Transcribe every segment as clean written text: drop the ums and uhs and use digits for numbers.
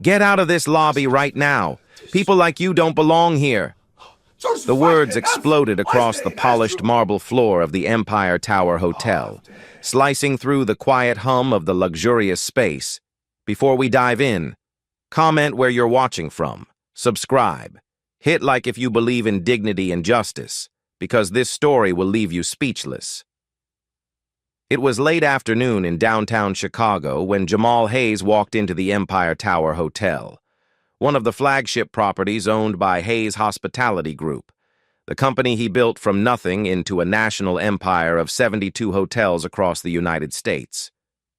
Get out of this lobby right now. People like you don't belong here. The words exploded across the polished marble floor of the Empire Tower Hotel, slicing through the quiet hum of the luxurious space. Before we dive in, comment where you're watching from, subscribe, hit like if you believe in dignity and justice, because this story will leave you speechless. It was late afternoon in downtown Chicago when Jamal Hayes walked into the Empire Tower Hotel, one of the flagship properties owned by Hayes Hospitality Group, the company he built from nothing into a national empire of 72 hotels across the United States.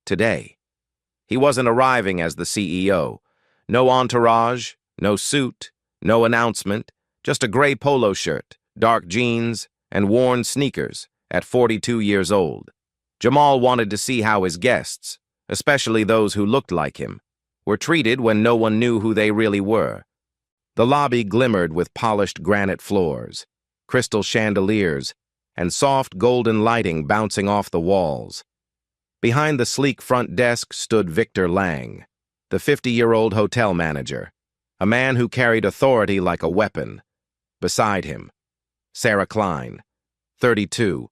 Today, he wasn't arriving as the CEO. No entourage, no suit, no announcement, just a gray polo shirt, dark jeans, and worn sneakers at 42 years old. Jamal wanted to see how his guests, especially those who looked like him, were treated when no one knew who they really were. The lobby glimmered with polished granite floors, crystal chandeliers, and soft golden lighting bouncing off the walls. Behind the sleek front desk stood Victor Lang, the 50-year-old hotel manager, a man who carried authority like a weapon. Beside him, Sarah Klein, 32,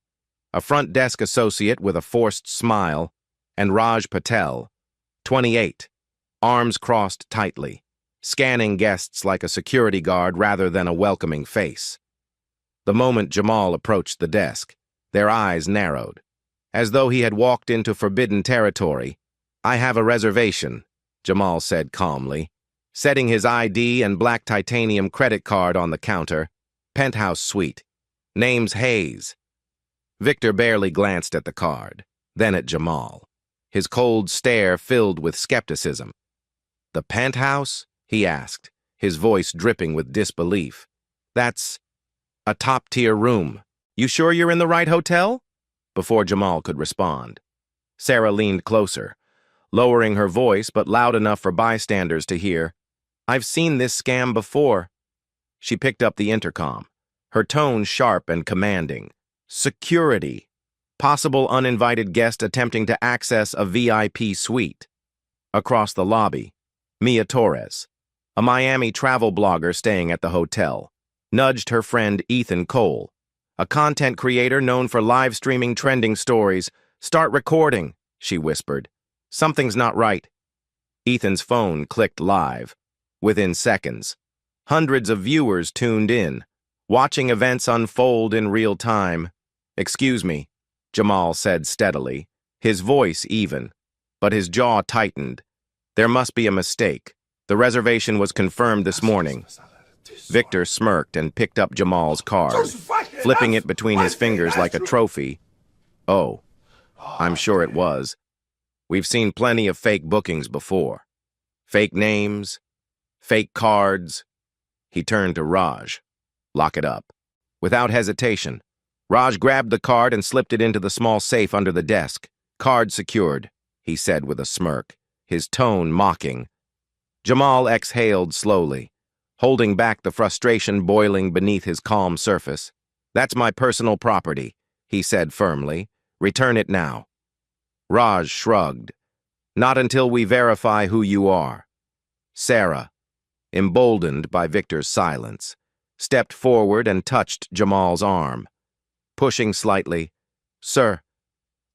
a front desk associate with a forced smile, and Raj Patel, 28, arms crossed tightly, scanning guests like a security guard rather than a welcoming face. The moment Jamal approached the desk, their eyes narrowed, as though he had walked into forbidden territory. "I have a reservation," Jamal said calmly, setting his ID and black titanium credit card on the counter. "Penthouse suite. Name's Hayes." Victor barely glanced at the card, then at Jamal, his cold stare filled with skepticism. "The penthouse?" he asked, his voice dripping with disbelief. "That's a top-tier room. You sure you're in the right hotel?" Before Jamal could respond, Sarah leaned closer, lowering her voice but loud enough for bystanders to hear. "I've seen this scam before." She picked up the intercom, her tone sharp and commanding. "Security. Possible uninvited guest attempting to access a VIP suite." Across the lobby, Mia Torres, a Miami travel blogger staying at the hotel, nudged her friend Ethan Cole, a content creator known for live streaming trending stories. "Start recording," she whispered. "Something's not right." Ethan's phone clicked live. Within seconds, hundreds of viewers tuned in, watching events unfold in real time. "Excuse me," Jamal said steadily, his voice even, but his jaw tightened. "There must be a mistake. The reservation was confirmed this morning." Victor smirked and picked up Jamal's card, flipping it between his fingers like a trophy. "Oh, I'm sure it was. We've seen plenty of fake bookings before. Fake names, fake cards." He turned to Raj. "Lock it up." Without hesitation, Raj grabbed the card and slipped it into the small safe under the desk. "Card secured," he said with a smirk, his tone mocking. Jamal exhaled slowly, holding back the frustration boiling beneath his calm surface. "That's my personal property," he said firmly. "Return it now." Raj shrugged. "Not until we verify who you are." Sarah, emboldened by Victor's silence, stepped forward and touched Jamal's arm. Pushing slightly, "Sir,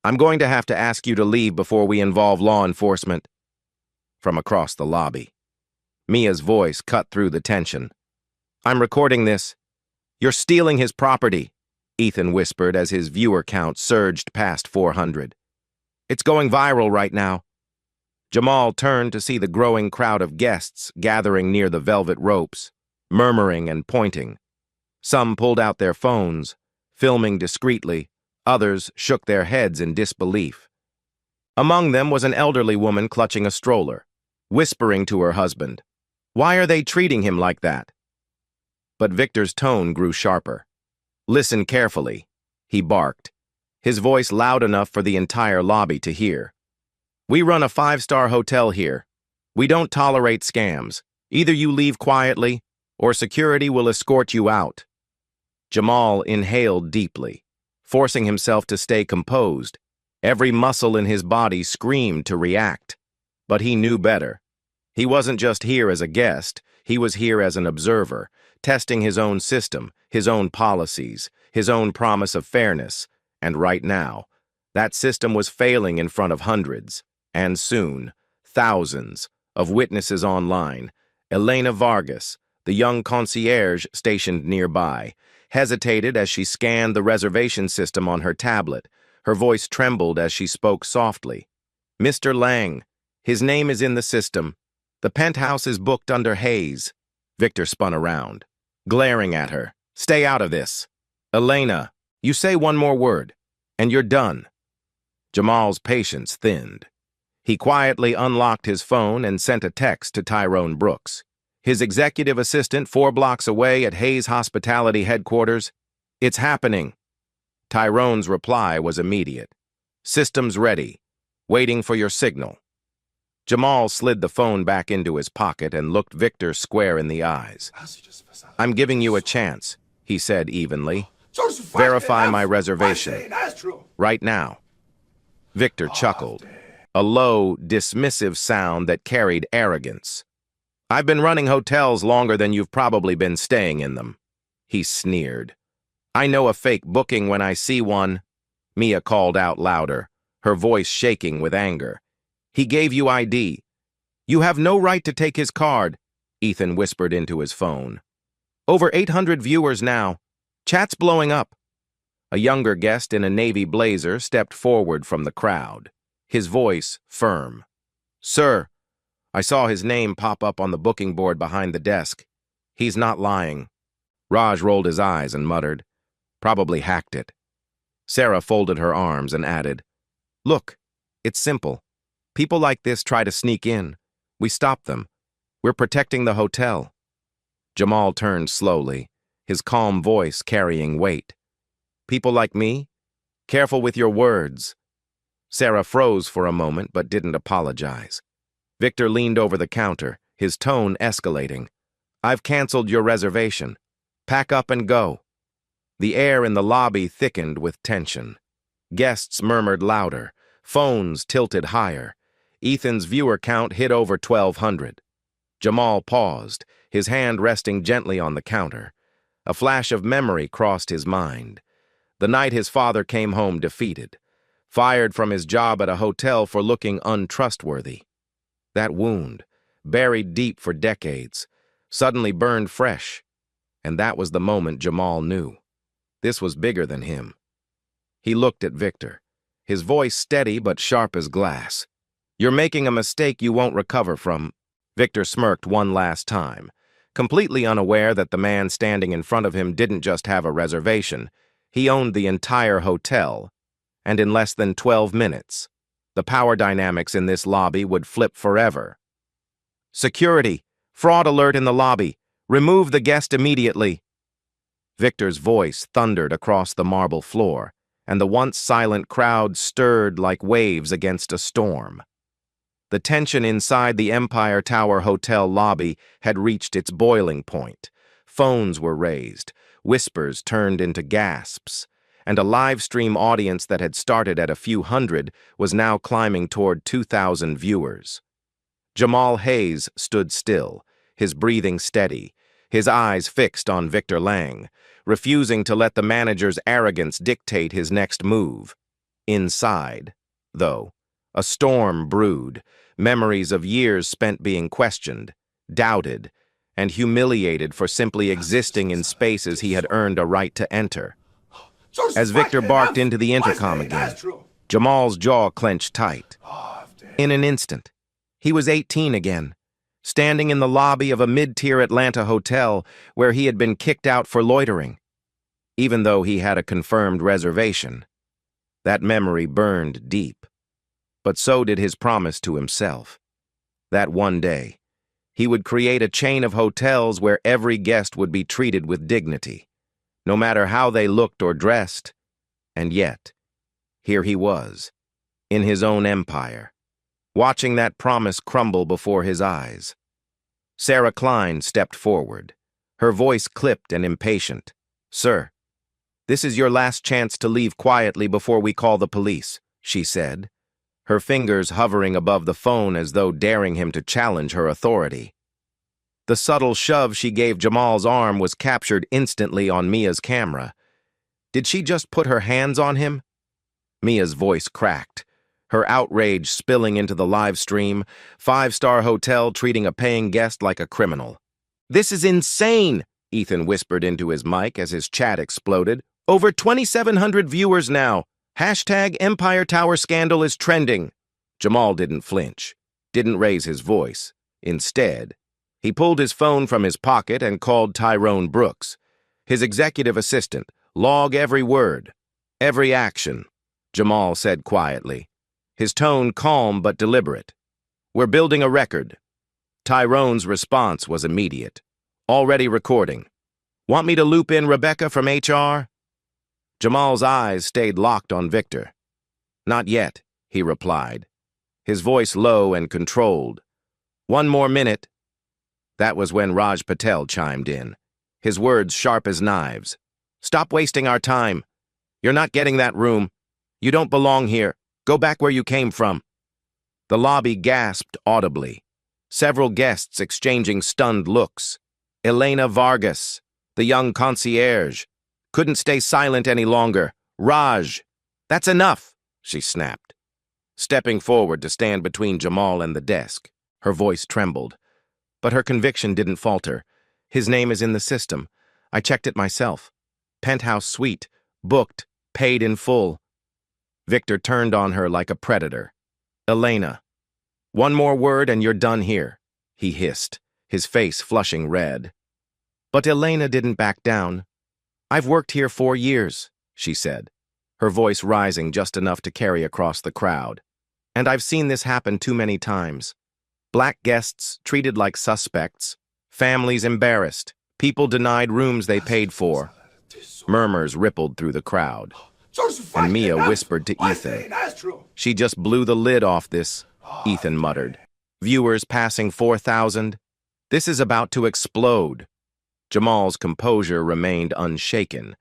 I'm going to have to ask you to leave before we involve law enforcement." From across the lobby, Mia's voice cut through the tension. "I'm recording this. You're stealing his property," Ethan whispered as his viewer count surged past 400. "It's going viral right now." Jamal turned to see the growing crowd of guests gathering near the velvet ropes, murmuring and pointing. Some pulled out their phones, filming discreetly. Others shook their heads in disbelief. Among them was an elderly woman clutching a stroller, whispering to her husband, "Why are they treating him like that?" But Victor's tone grew sharper. "Listen carefully," he barked, his voice loud enough for the entire lobby to hear. "We run a 5-star hotel here. We don't tolerate scams. Either you leave quietly, or security will escort you out." Jamal inhaled deeply, forcing himself to stay composed. Every muscle in his body screamed to react. But he knew better. He wasn't just here as a guest, he was here as an observer, testing his own system, his own policies, his own promise of fairness. And right now, that system was failing in front of hundreds, and soon, thousands, of witnesses online. Elena Vargas, the young concierge stationed nearby, hesitated as she scanned the reservation system on her tablet. Her voice trembled as she spoke softly. "Mr. Lang, his name is in the system. The penthouse is booked under Hayes." Victor spun around, glaring at her. "Stay out of this. Elena, you say one more word, and you're done." Jamal's patience thinned. He quietly unlocked his phone and sent a text to Tyrone Brooks, his executive assistant 4 blocks away at Hayes Hospitality headquarters. "It's happening." Tyrone's reply was immediate. "Systems ready. Waiting for your signal." Jamal slid the phone back into his pocket and looked Victor square in the eyes. "I'm giving you a chance," he said evenly. "Verify my reservation. Right now." Victor chuckled, a low, dismissive sound that carried arrogance. "I've been running hotels longer than you've probably been staying in them," he sneered. "I know a fake booking when I see one." Mia called out louder, her voice shaking with anger. "He gave you ID. You have no right to take his card," Ethan whispered into his phone. "Over 800 viewers now. Chat's blowing up." A younger guest in a navy blazer stepped forward from the crowd, his voice firm. "Sir, I saw his name pop up on the booking board behind the desk. He's not lying." Raj rolled his eyes and muttered, "Probably hacked it." Sarah folded her arms and added, "Look, it's simple. People like this try to sneak in. We stop them. We're protecting the hotel." Jamal turned slowly, his calm voice carrying weight. "People like me? Careful with your words." Sarah froze for a moment but didn't apologize. Victor leaned over the counter, his tone escalating. "I've canceled your reservation. Pack up and go." The air in the lobby thickened with tension. Guests murmured louder, phones tilted higher. Ethan's viewer count hit over 1,200. Jamal paused, his hand resting gently on the counter. A flash of memory crossed his mind. The night his father came home defeated, fired from his job at a hotel for looking untrustworthy. That wound, buried deep for decades, suddenly burned fresh. And that was the moment Jamal knew. This was bigger than him. He looked at Victor, his voice steady but sharp as glass. "You're making a mistake you won't recover from." Victor smirked one last time, completely unaware that the man standing in front of him didn't just have a reservation. He owned the entire hotel, and in less than 12 minutes, the power dynamics in this lobby would flip forever. "Security! Fraud alert in the lobby! Remove the guest immediately!" Victor's voice thundered across the marble floor, and the once silent crowd stirred like waves against a storm. The tension inside the Empire Tower Hotel lobby had reached its boiling point. Phones were raised, whispers turned into gasps, and a live stream audience that had started at a few hundred was now climbing toward 2,000 viewers. Jamal Hayes stood still, his breathing steady, his eyes fixed on Victor Lang, refusing to let the manager's arrogance dictate his next move. Inside, though, a storm brewed, memories of years spent being questioned, doubted, and humiliated for simply existing in spaces he had earned a right to enter. As Victor barked into the intercom again, Jamal's jaw clenched tight. In an instant, he was 18 again, standing in the lobby of a mid-tier Atlanta hotel where he had been kicked out for loitering. Even though he had a confirmed reservation, that memory burned deep. But so did his promise to himself. That one day, he would create a chain of hotels where every guest would be treated with dignity, no matter how they looked or dressed. And yet, here he was, in his own empire, watching that promise crumble before his eyes. Sarah Klein stepped forward, her voice clipped and impatient. "Sir, this is your last chance to leave quietly before we call the police," she said. her fingers hovering above the phone as though daring him to challenge her authority. The subtle shove she gave Jamal's arm was captured instantly on Mia's camera. Did she just put her hands on him? Mia's voice cracked, her outrage spilling into the live stream, five-star hotel treating a paying guest like a criminal. "This is insane," Ethan whispered into his mic as his chat exploded. "Over 2,700 viewers now. Hashtag Empire Tower scandal is trending." Jamal didn't flinch, didn't raise his voice. Instead, he pulled his phone from his pocket and called Tyrone Brooks, his executive assistant. "Log every word, every action," Jamal said quietly, his tone calm but deliberate. "We're building a record." Tyrone's response was immediate. "Already recording. Want me to loop in Rebecca from HR?" Jamal's eyes stayed locked on Victor. "Not yet," he replied, his voice low and controlled. "One more minute." That was when Raj Patel chimed in, his words sharp as knives. "Stop wasting our time. You're not getting that room. You don't belong here. Go back where you came from." The lobby gasped audibly, several guests exchanging stunned looks. Elena Vargas, the young concierge, couldn't stay silent any longer. "Raj, that's enough," she snapped, stepping forward to stand between Jamal and the desk. Her voice trembled, but her conviction didn't falter. "His name is in the system. I checked it myself. Penthouse suite, booked, paid in full." Victor turned on her like a predator. "Elena, one more word and you're done here," he hissed, his face flushing red. But Elena didn't back down. "I've worked here 4 years, she said, her voice rising just enough to carry across the crowd. "And I've seen this happen too many times. Black guests treated like suspects, families embarrassed, people denied rooms they paid for." Murmurs rippled through the crowd, and Mia whispered to Ethan. "She just blew the lid off this," Ethan muttered. "Viewers passing 4,000. This is about to explode." Jamal's composure remained unshaken,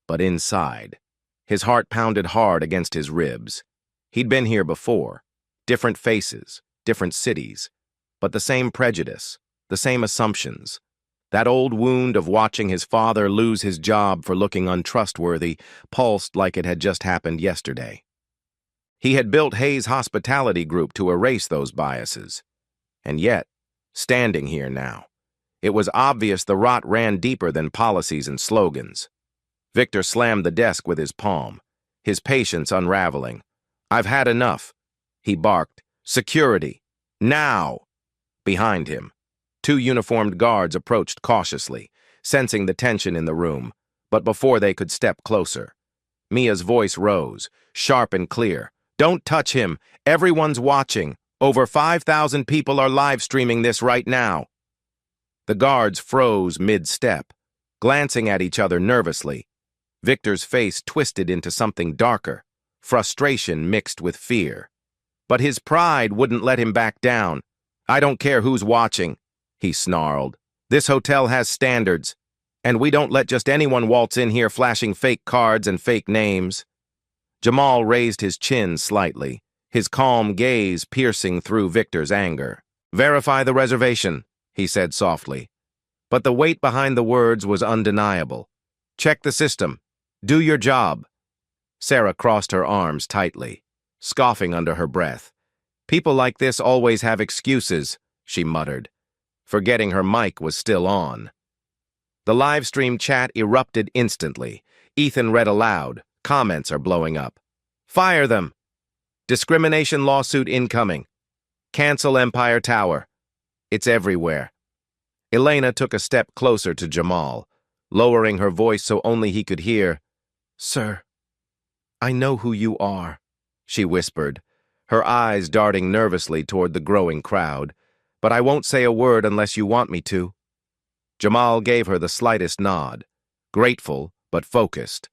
but inside, his heart pounded hard against his ribs. He'd been here before, different faces, different cities, but the same prejudice, the same assumptions. That old wound of watching his father lose his job for looking untrustworthy pulsed like it had just happened yesterday. He had built Hayes' hospitality group to erase those biases. And yet, standing here now, it was obvious the rot ran deeper than policies and slogans. Victor slammed the desk with his palm, his patience unraveling. "I've had enough," he barked. "Security! Now!" Behind him, 2 uniformed guards approached cautiously, sensing the tension in the room, but before they could step closer, Mia's voice rose, sharp and clear. "Don't touch him! Everyone's watching! Over 5,000 people are live streaming this right now!" The guards froze mid-step, glancing at each other nervously. Victor's face twisted into something darker, frustration mixed with fear. But his pride wouldn't let him back down. "I don't care who's watching," he snarled. "This hotel has standards, and we don't let just anyone waltz in here flashing fake cards and fake names." Jamal raised his chin slightly, his calm gaze piercing through Victor's anger. "Verify the reservation," he said softly. But the weight behind the words was undeniable. "Check the system. Do your job." Sarah crossed her arms tightly, scoffing under her breath. "People like this always have excuses," she muttered, forgetting her mic was still on. The live stream chat erupted instantly. Ethan read aloud. Comments are blowing up. "Fire them! Discrimination lawsuit incoming. Cancel Empire Tower." It's everywhere. Elena took a step closer to Jamal, lowering her voice so only he could hear. "Sir, I know who you are," she whispered, her eyes darting nervously toward the growing crowd. "But I won't say a word unless you want me to." Jamal gave her the slightest nod, grateful but focused.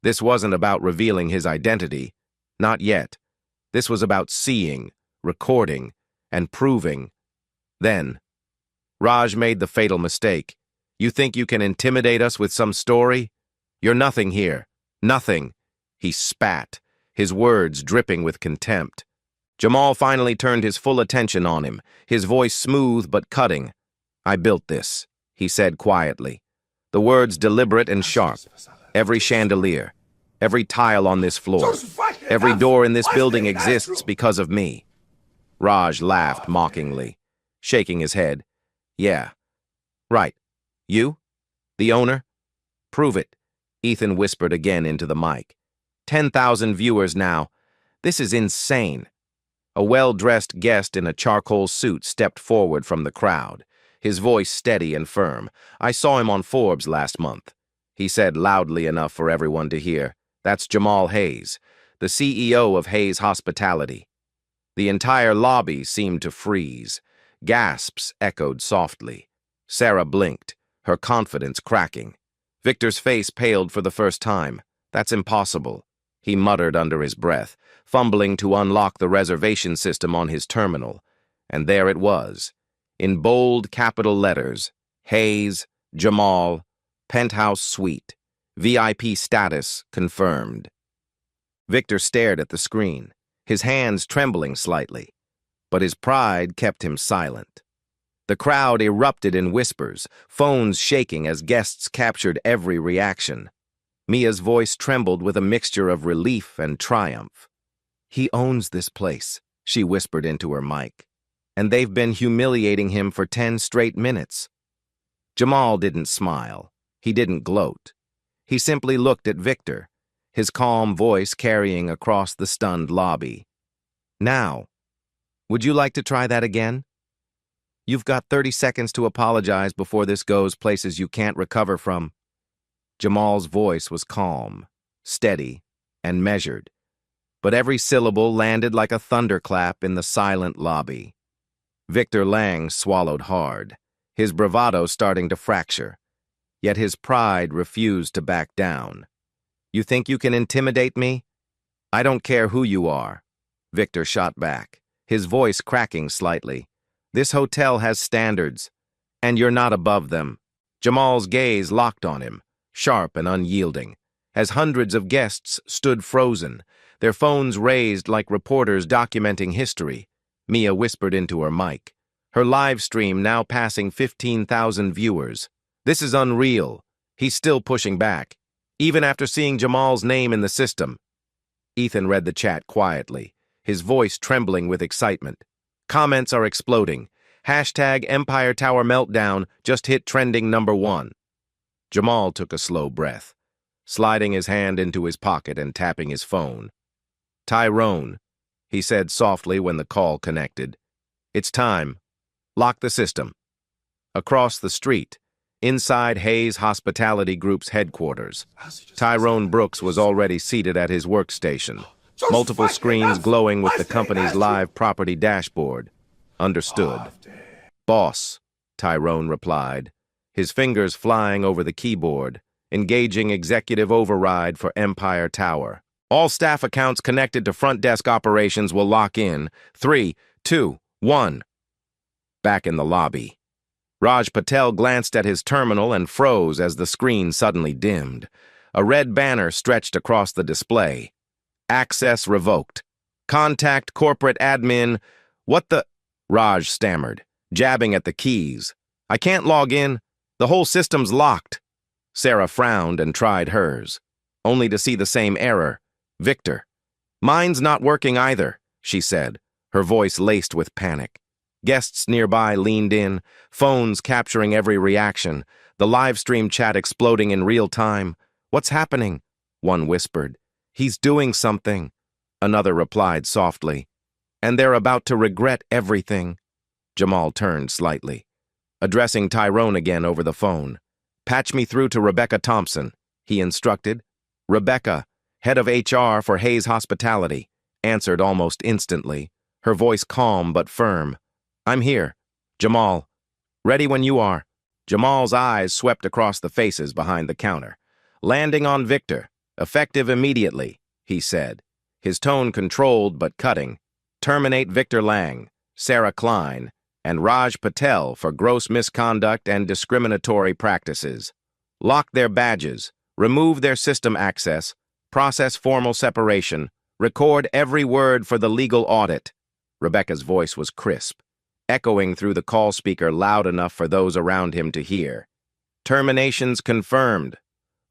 This wasn't about revealing his identity. Not yet. This was about seeing, recording, and proving. Then, Raj made the fatal mistake. "You think you can intimidate us with some story? You're nothing here. Nothing." He spat, his words dripping with contempt. Jamal finally turned his full attention on him, his voice smooth but cutting. "I built this," he said quietly. The words deliberate and sharp. "Every chandelier, every tile on this floor, every door in this building exists because of me." Raj laughed mockingly, shaking his head. "Yeah. Right. You? The owner? Prove it," Ethan whispered again into the mic. 10,000 viewers now. This is insane." A well-dressed guest in a charcoal suit stepped forward from the crowd, his voice steady and firm. "I saw him on Forbes last month," he said loudly enough for everyone to hear. "That's Jamal Hayes, the CEO of Hayes Hospitality." The entire lobby seemed to freeze. Gasps echoed softly. Sarah blinked, her confidence cracking. Victor's face paled for the first time. "That's impossible," he muttered under his breath, fumbling to unlock the reservation system on his terminal. And there it was, in bold capital letters: Hayes, Jamal, Penthouse Suite, VIP status confirmed. Victor stared at the screen, his hands trembling slightly, but his pride kept him silent. The crowd erupted in whispers, phones shaking as guests captured every reaction. Mia's voice trembled with a mixture of relief and triumph. "He owns this place," she whispered into her mic, "and they've been humiliating him for 10 straight minutes." Jamal didn't smile. He didn't gloat. He simply looked at Victor, his calm voice carrying across the stunned lobby. "Now, would you like to try that again? You've got 30 seconds to apologize before this goes places you can't recover from." Jamal's voice was calm, steady, and measured, but every syllable landed like a thunderclap in the silent lobby. Victor Lang swallowed hard, his bravado starting to fracture, yet his pride refused to back down. "You think you can intimidate me? I don't care who you are," Victor shot back, his voice cracking slightly. "This hotel has standards, and you're not above them." Jamal's gaze locked on him, sharp and unyielding, as hundreds of guests stood frozen, their phones raised like reporters documenting history. Mia whispered into her mic, her live stream now passing 15,000 viewers. "This is unreal." He's still pushing back, even after seeing Jamal's name in the system. Ethan read the chat quietly, his voice trembling with excitement. Comments are exploding. Hashtag Empire Tower Meltdown just hit trending #1. Jamal took a slow breath, sliding his hand into his pocket and tapping his phone. "Tyrone," he said softly when the call connected. "It's time. Lock the system." Across the street, inside Hayes Hospitality Group's headquarters, Tyrone Brooks was already seated at his workstation, multiple screens glowing with the company's live property dashboard. "Understood." "Boss," Tyrone replied, his fingers flying over the keyboard, engaging executive override for Empire Tower. "All staff accounts connected to front desk operations will lock in. 3, 2, 1. Back in the lobby, Raj Patel glanced at his terminal and froze as the screen suddenly dimmed. A red banner stretched across the display. "Access revoked. Contact corporate admin." "What the—" Raj stammered, jabbing at the keys. "I can't log in. The whole system's locked." Sarah frowned and tried hers, only to see the same error. "Victor." "Mine's not working either," she said, her voice laced with panic. Guests nearby leaned in, phones capturing every reaction, the live stream chat exploding in real time. "What's happening?" one whispered. "He's doing something," another replied softly. "And they're about to regret everything." Jamal turned slightly, addressing Tyrone again over the phone. "Patch me through to Rebecca Thompson," he instructed. Rebecca, head of HR for Hayes Hospitality, answered almost instantly, her voice calm but firm. "I'm here. Jamal. Ready when you are." Jamal's eyes swept across the faces behind the counter, landing on Victor. "Effective immediately," he said, his tone controlled but cutting. "Terminate Victor Lang, Sarah Klein, and Raj Patel for gross misconduct and discriminatory practices. Lock their badges, remove their system access, process formal separation, record every word for the legal audit." Rebecca's voice was crisp, echoing through the call speaker loud enough for those around him to hear. Terminations confirmed.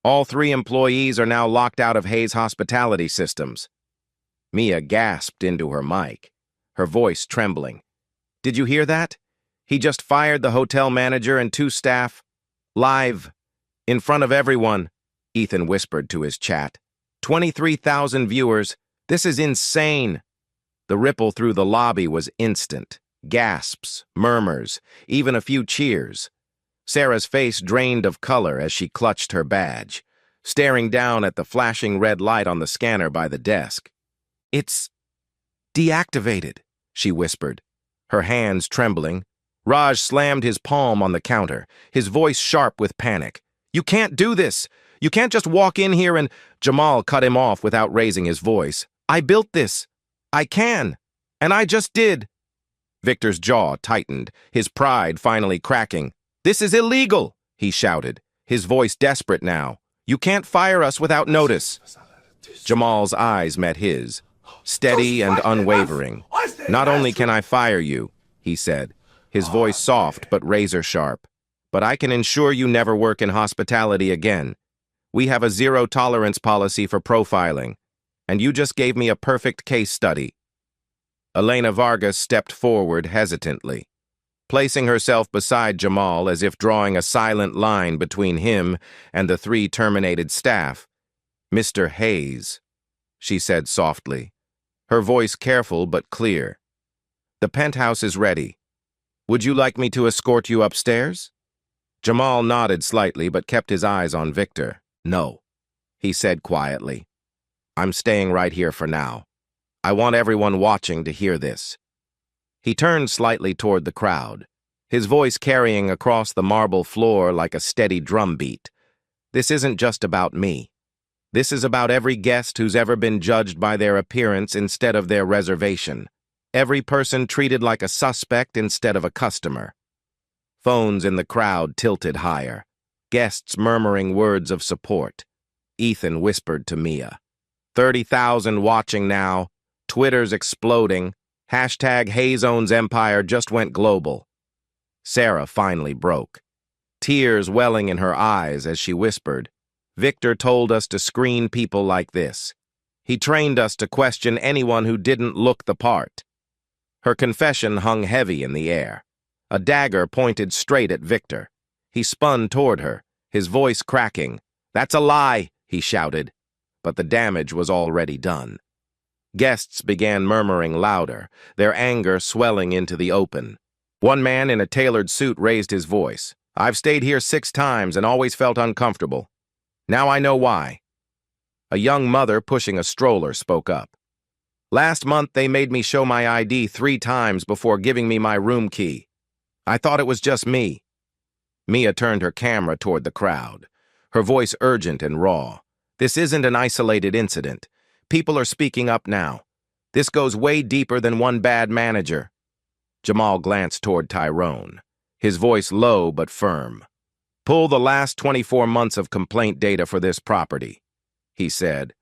All 3 employees are now locked out of Hayes Hospitality Systems. Mia gasped into her mic, her voice trembling. Did you hear that? He just fired the hotel manager and 2 staff. Live. In front of everyone, Ethan whispered to his chat. 23,000 viewers. This is insane. The ripple through the lobby was instant. Gasps, murmurs, even a few cheers. Sarah's face drained of color as she clutched her badge, staring down at the flashing red light on the scanner by the desk. It's deactivated, she whispered, her hands trembling. Raj slammed his palm on the counter, his voice sharp with panic. You can't do this! You can't just walk in here and… Jamal cut him off without raising his voice. I built this. I can. And I just did. Victor's jaw tightened, his pride finally cracking. This is illegal, he shouted, his voice desperate now. You can't fire us without notice. Jamal's eyes met his, steady and unwavering. Not only can I fire you, he said, his voice soft but razor-sharp, but I can ensure you never work in hospitality again. We have a zero-tolerance policy for profiling, and you just gave me a perfect case study. Elena Vargas stepped forward hesitantly, placing herself beside Jamal as if drawing a silent line between him and the 3 terminated staff. Mr. Hayes, she said softly, her voice careful but clear. The penthouse is ready. Would you like me to escort you upstairs? Jamal nodded slightly but kept his eyes on Victor. No, he said quietly. I'm staying right here for now. I want everyone watching to hear this. He turned slightly toward the crowd, his voice carrying across the marble floor like a steady drumbeat. This isn't just about me. This is about every guest who's ever been judged by their appearance instead of their reservation. Every person treated like a suspect instead of a customer. Phones in the crowd tilted higher, guests murmuring words of support. Ethan whispered to Mia. 30,000 watching now, Twitter's exploding, hashtag Hayes owns Empire just went global. Sarah finally broke, tears welling in her eyes as she whispered, Victor told us to screen people like this. He trained us to question anyone who didn't look the part. Her confession hung heavy in the air. A dagger pointed straight at Victor. He spun toward her, his voice cracking. That's a lie, he shouted. But the damage was already done. Guests began murmuring louder, their anger swelling into the open. One man in a tailored suit raised his voice. I've stayed here 6 times and always felt uncomfortable. Now I know why. A young mother pushing a stroller spoke up. Last month they made me show my ID 3 times before giving me my room key. I thought it was just me. Mia turned her camera toward the crowd, her voice urgent and raw. This isn't an isolated incident. People are speaking up now. This goes way deeper than one bad manager. Jamal glanced toward Tyrone, his voice low but firm. Pull the last 24 months of complaint data for this property, he said.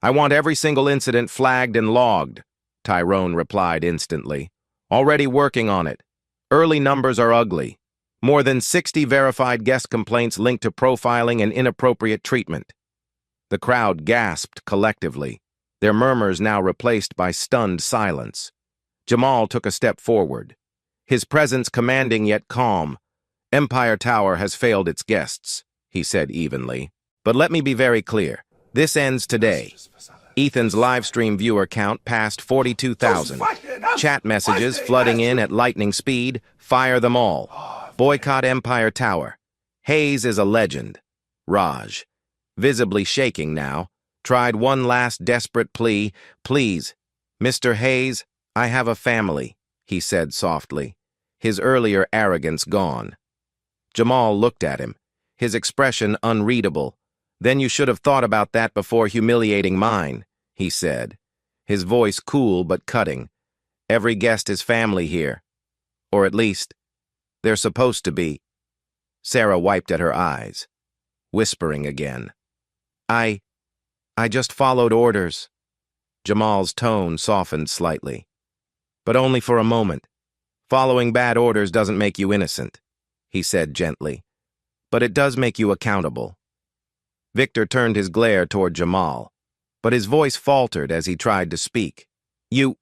I want every single incident flagged and logged, Tyrone replied instantly. Already working on it. Early numbers are ugly. More than 60 verified guest complaints linked to profiling and inappropriate treatment. The crowd gasped collectively, their murmurs now replaced by stunned silence. Jamal took a step forward, his presence commanding yet calm. Empire Tower has failed its guests, he said evenly. But let me be very clear. This ends today. Ethan's live stream viewer count passed 42,000. Chat messages flooding in at lightning speed. Fire them all. Boycott Empire Tower. Hayes is a legend. Raj, visibly shaking now, tried one last desperate plea. Please, Mr. Hayes, I have a family, he said softly, his earlier arrogance gone. Jamal looked at him, his expression unreadable. Then you should have thought about that before humiliating mine, he said, his voice cool but cutting. Every guest is family here. Or at least, they're supposed to be. Sarah wiped at her eyes, whispering again. I just followed orders. Jamal's tone softened slightly. But only for a moment. Following bad orders doesn't make you innocent, he said gently. But it does make you accountable. Victor turned his glare toward Jamal, but his voice faltered as he tried to speak. You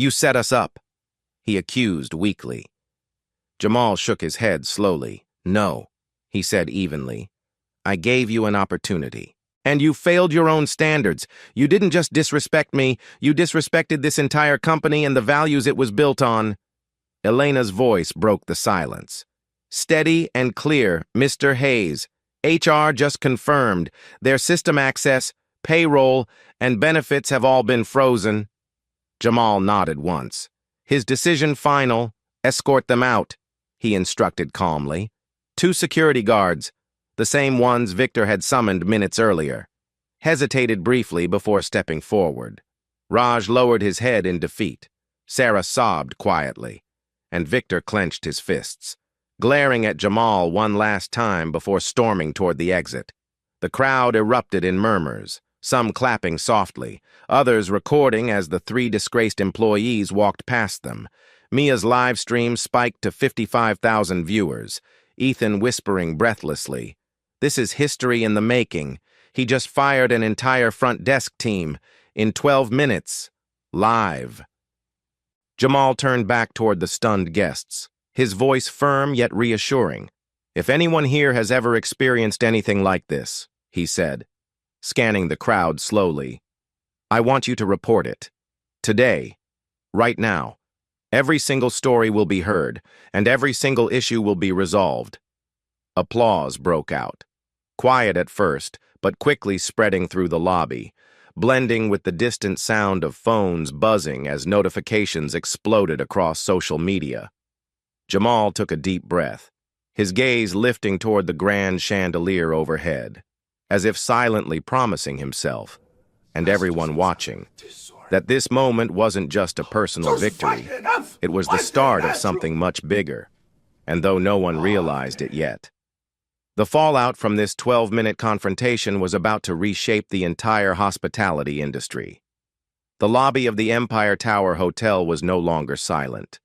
set us up, he accused weakly. Jamal shook his head slowly. No, he said evenly. I gave you an opportunity. And you failed your own standards. You didn't just disrespect me, you disrespected this entire company and the values it was built on. Elena's voice broke the silence. Steady and clear, Mr. Hayes. HR just confirmed. Their system access, payroll, and benefits have all been frozen. Jamal nodded once. His decision final. Escort them out, he instructed calmly. 2 security guards, the same ones Victor had summoned minutes earlier, hesitated briefly before stepping forward. Raj lowered his head in defeat. Sarah sobbed quietly, and Victor clenched his fists, glaring at Jamal one last time before storming toward the exit. The crowd erupted in murmurs, some clapping softly, others recording as the 3 disgraced employees walked past them. Mia's live stream spiked to 55,000 viewers, Ethan whispering breathlessly, "This is history in the making. He just fired an entire front desk team in 12 minutes. Live." Jamal turned back toward the stunned guests, his voice firm yet reassuring. "If anyone here has ever experienced anything like this," he said, scanning the crowd slowly, "I want you to report it. Today. Right now. Every single story will be heard, and every single issue will be resolved." Applause broke out. Quiet at first, but quickly spreading through the lobby, blending with the distant sound of phones buzzing as notifications exploded across social media. Jamal took a deep breath, his gaze lifting toward the grand chandelier overhead, as if silently promising himself, and everyone watching, that this moment wasn't just a personal victory, it was the start of something much bigger, and though no one realized it yet. The fallout from this 12-minute confrontation was about to reshape the entire hospitality industry. The lobby of the Empire Tower Hotel was no longer silent.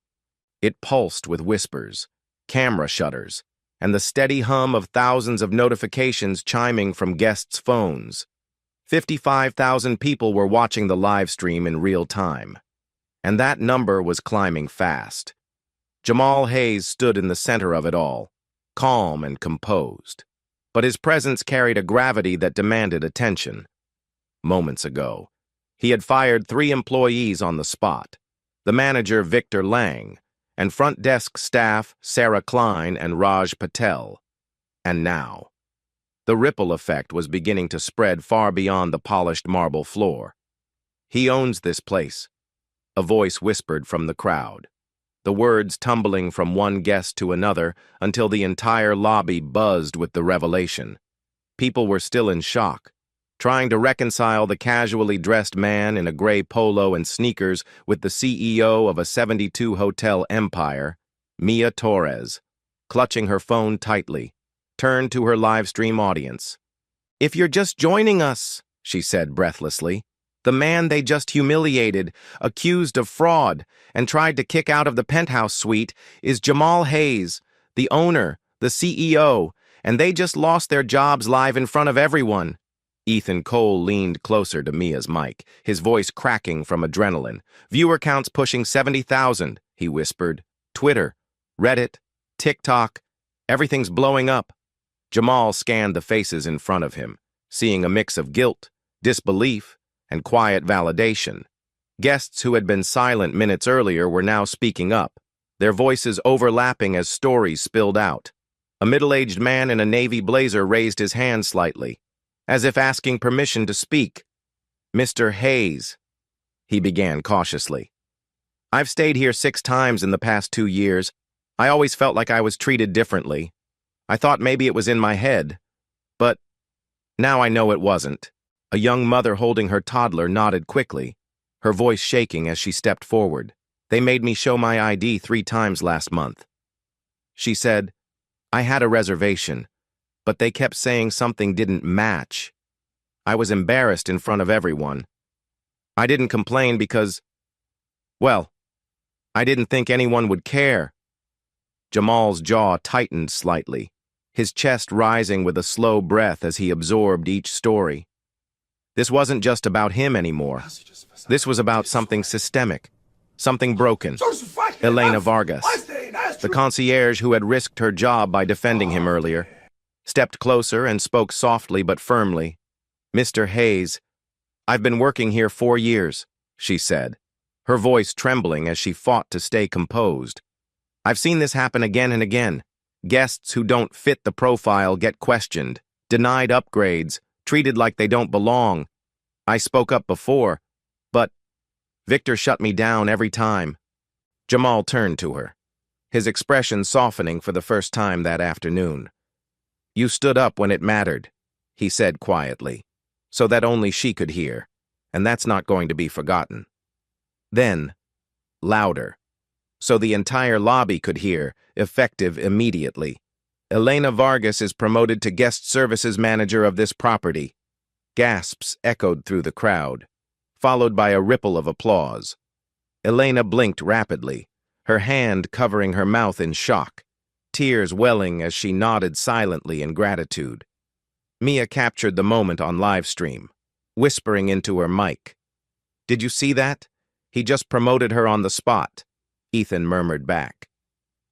It pulsed with whispers, camera shutters, and the steady hum of thousands of notifications chiming from guests' phones. 55,000 people were watching the live stream in real time, and that number was climbing fast. Jamal Hayes stood in the center of it all, calm and composed, but his presence carried a gravity that demanded attention. Moments ago, he had fired 3 employees on the spot, the manager Victor Lang, and front desk staff Sarah Klein and Raj Patel. And now, the ripple effect was beginning to spread far beyond the polished marble floor. "He owns this place," a voice whispered from the crowd, the words tumbling from one guest to another until the entire lobby buzzed with the revelation. People were still in shock, trying to reconcile the casually dressed man in a gray polo and sneakers with the CEO of a 72-hotel empire, Mia Torres, clutching her phone tightly, turned to her live stream audience. "If you're just joining us," she said breathlessly, "the man they just humiliated, accused of fraud, and tried to kick out of the penthouse suite is Jamal Hayes, the owner, the CEO, and they just lost their jobs live in front of everyone." Ethan Cole leaned closer to Mia's mic, his voice cracking from adrenaline. "Viewer counts pushing 70,000, he whispered. "Twitter, Reddit, TikTok, everything's blowing up." Jamal scanned the faces in front of him, seeing a mix of guilt, disbelief, and quiet validation. Guests who had been silent minutes earlier were now speaking up, their voices overlapping as stories spilled out. A middle-aged man in a navy blazer raised his hand slightly, as if asking permission to speak. "Mr. Hayes," he began cautiously. "I've stayed here 6 times in the past 2 years. I always felt like I was treated differently. I thought maybe it was in my head, but now I know it wasn't." A young mother holding her toddler nodded quickly, her voice shaking as she stepped forward. "They made me show my ID 3 times last month." She said, "I had a reservation, but they kept saying something didn't match. I was embarrassed in front of everyone. I didn't complain because, well, I didn't think anyone would care. Jamal's jaw tightened slightly, his chest rising with a slow breath as he absorbed each story. This wasn't just about him anymore. This was about something systemic, something broken. Elena Vargas, the concierge who had risked her job by defending him earlier, stepped closer and spoke softly but firmly. "Mr. Hayes, I've been working here 4 years," she said, her voice trembling as she fought to stay composed. "I've seen this happen again and again. Guests who don't fit the profile get questioned, denied upgrades, treated like they don't belong. I spoke up before, but Victor shut me down every time." Jamal turned to her, his expression softening for the first time that afternoon. "You stood up when it mattered," he said quietly, so that only she could hear, and that's not going to be forgotten. Then, louder, so the entire lobby could hear, effective immediately. "Elena Vargas is promoted to guest services manager of this property." Gasps echoed through the crowd, followed by a ripple of applause. Elena blinked rapidly, her hand covering her mouth in shock, tears welling as she nodded silently in gratitude. Mia captured the moment on live stream, whispering into her mic. "Did you see that? He just promoted her on the spot," Ethan murmured back.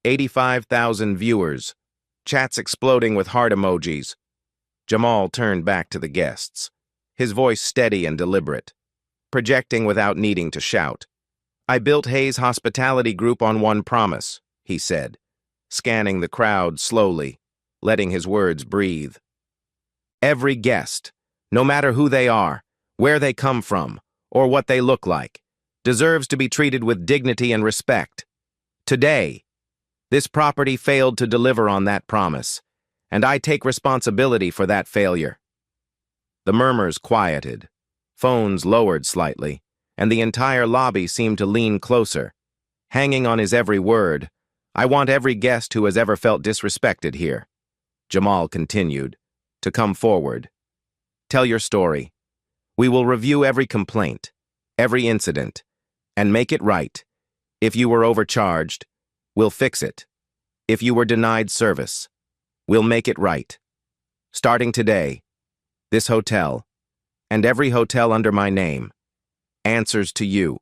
85,000 viewers, chats exploding with heart emojis. Jamal turned back to the guests, his voice steady and deliberate, projecting without needing to shout. "I built Hayes Hospitality Group on one promise," he said, scanning the crowd slowly, letting his words breathe. "Every guest, no matter who they are, where they come from, or what they look like, deserves to be treated with dignity and respect. Today, this property failed to deliver on that promise, and I take responsibility for that failure." The murmurs quieted, phones lowered slightly, and the entire lobby seemed to lean closer, hanging on his every word. "I want every guest who has ever felt disrespected here," Jamal continued, "to come forward. Tell your story. We will review every complaint, every incident, and make it right. If you were overcharged, we'll fix it. If you were denied service, we'll make it right. Starting today, this hotel, and every hotel under my name, answers to you."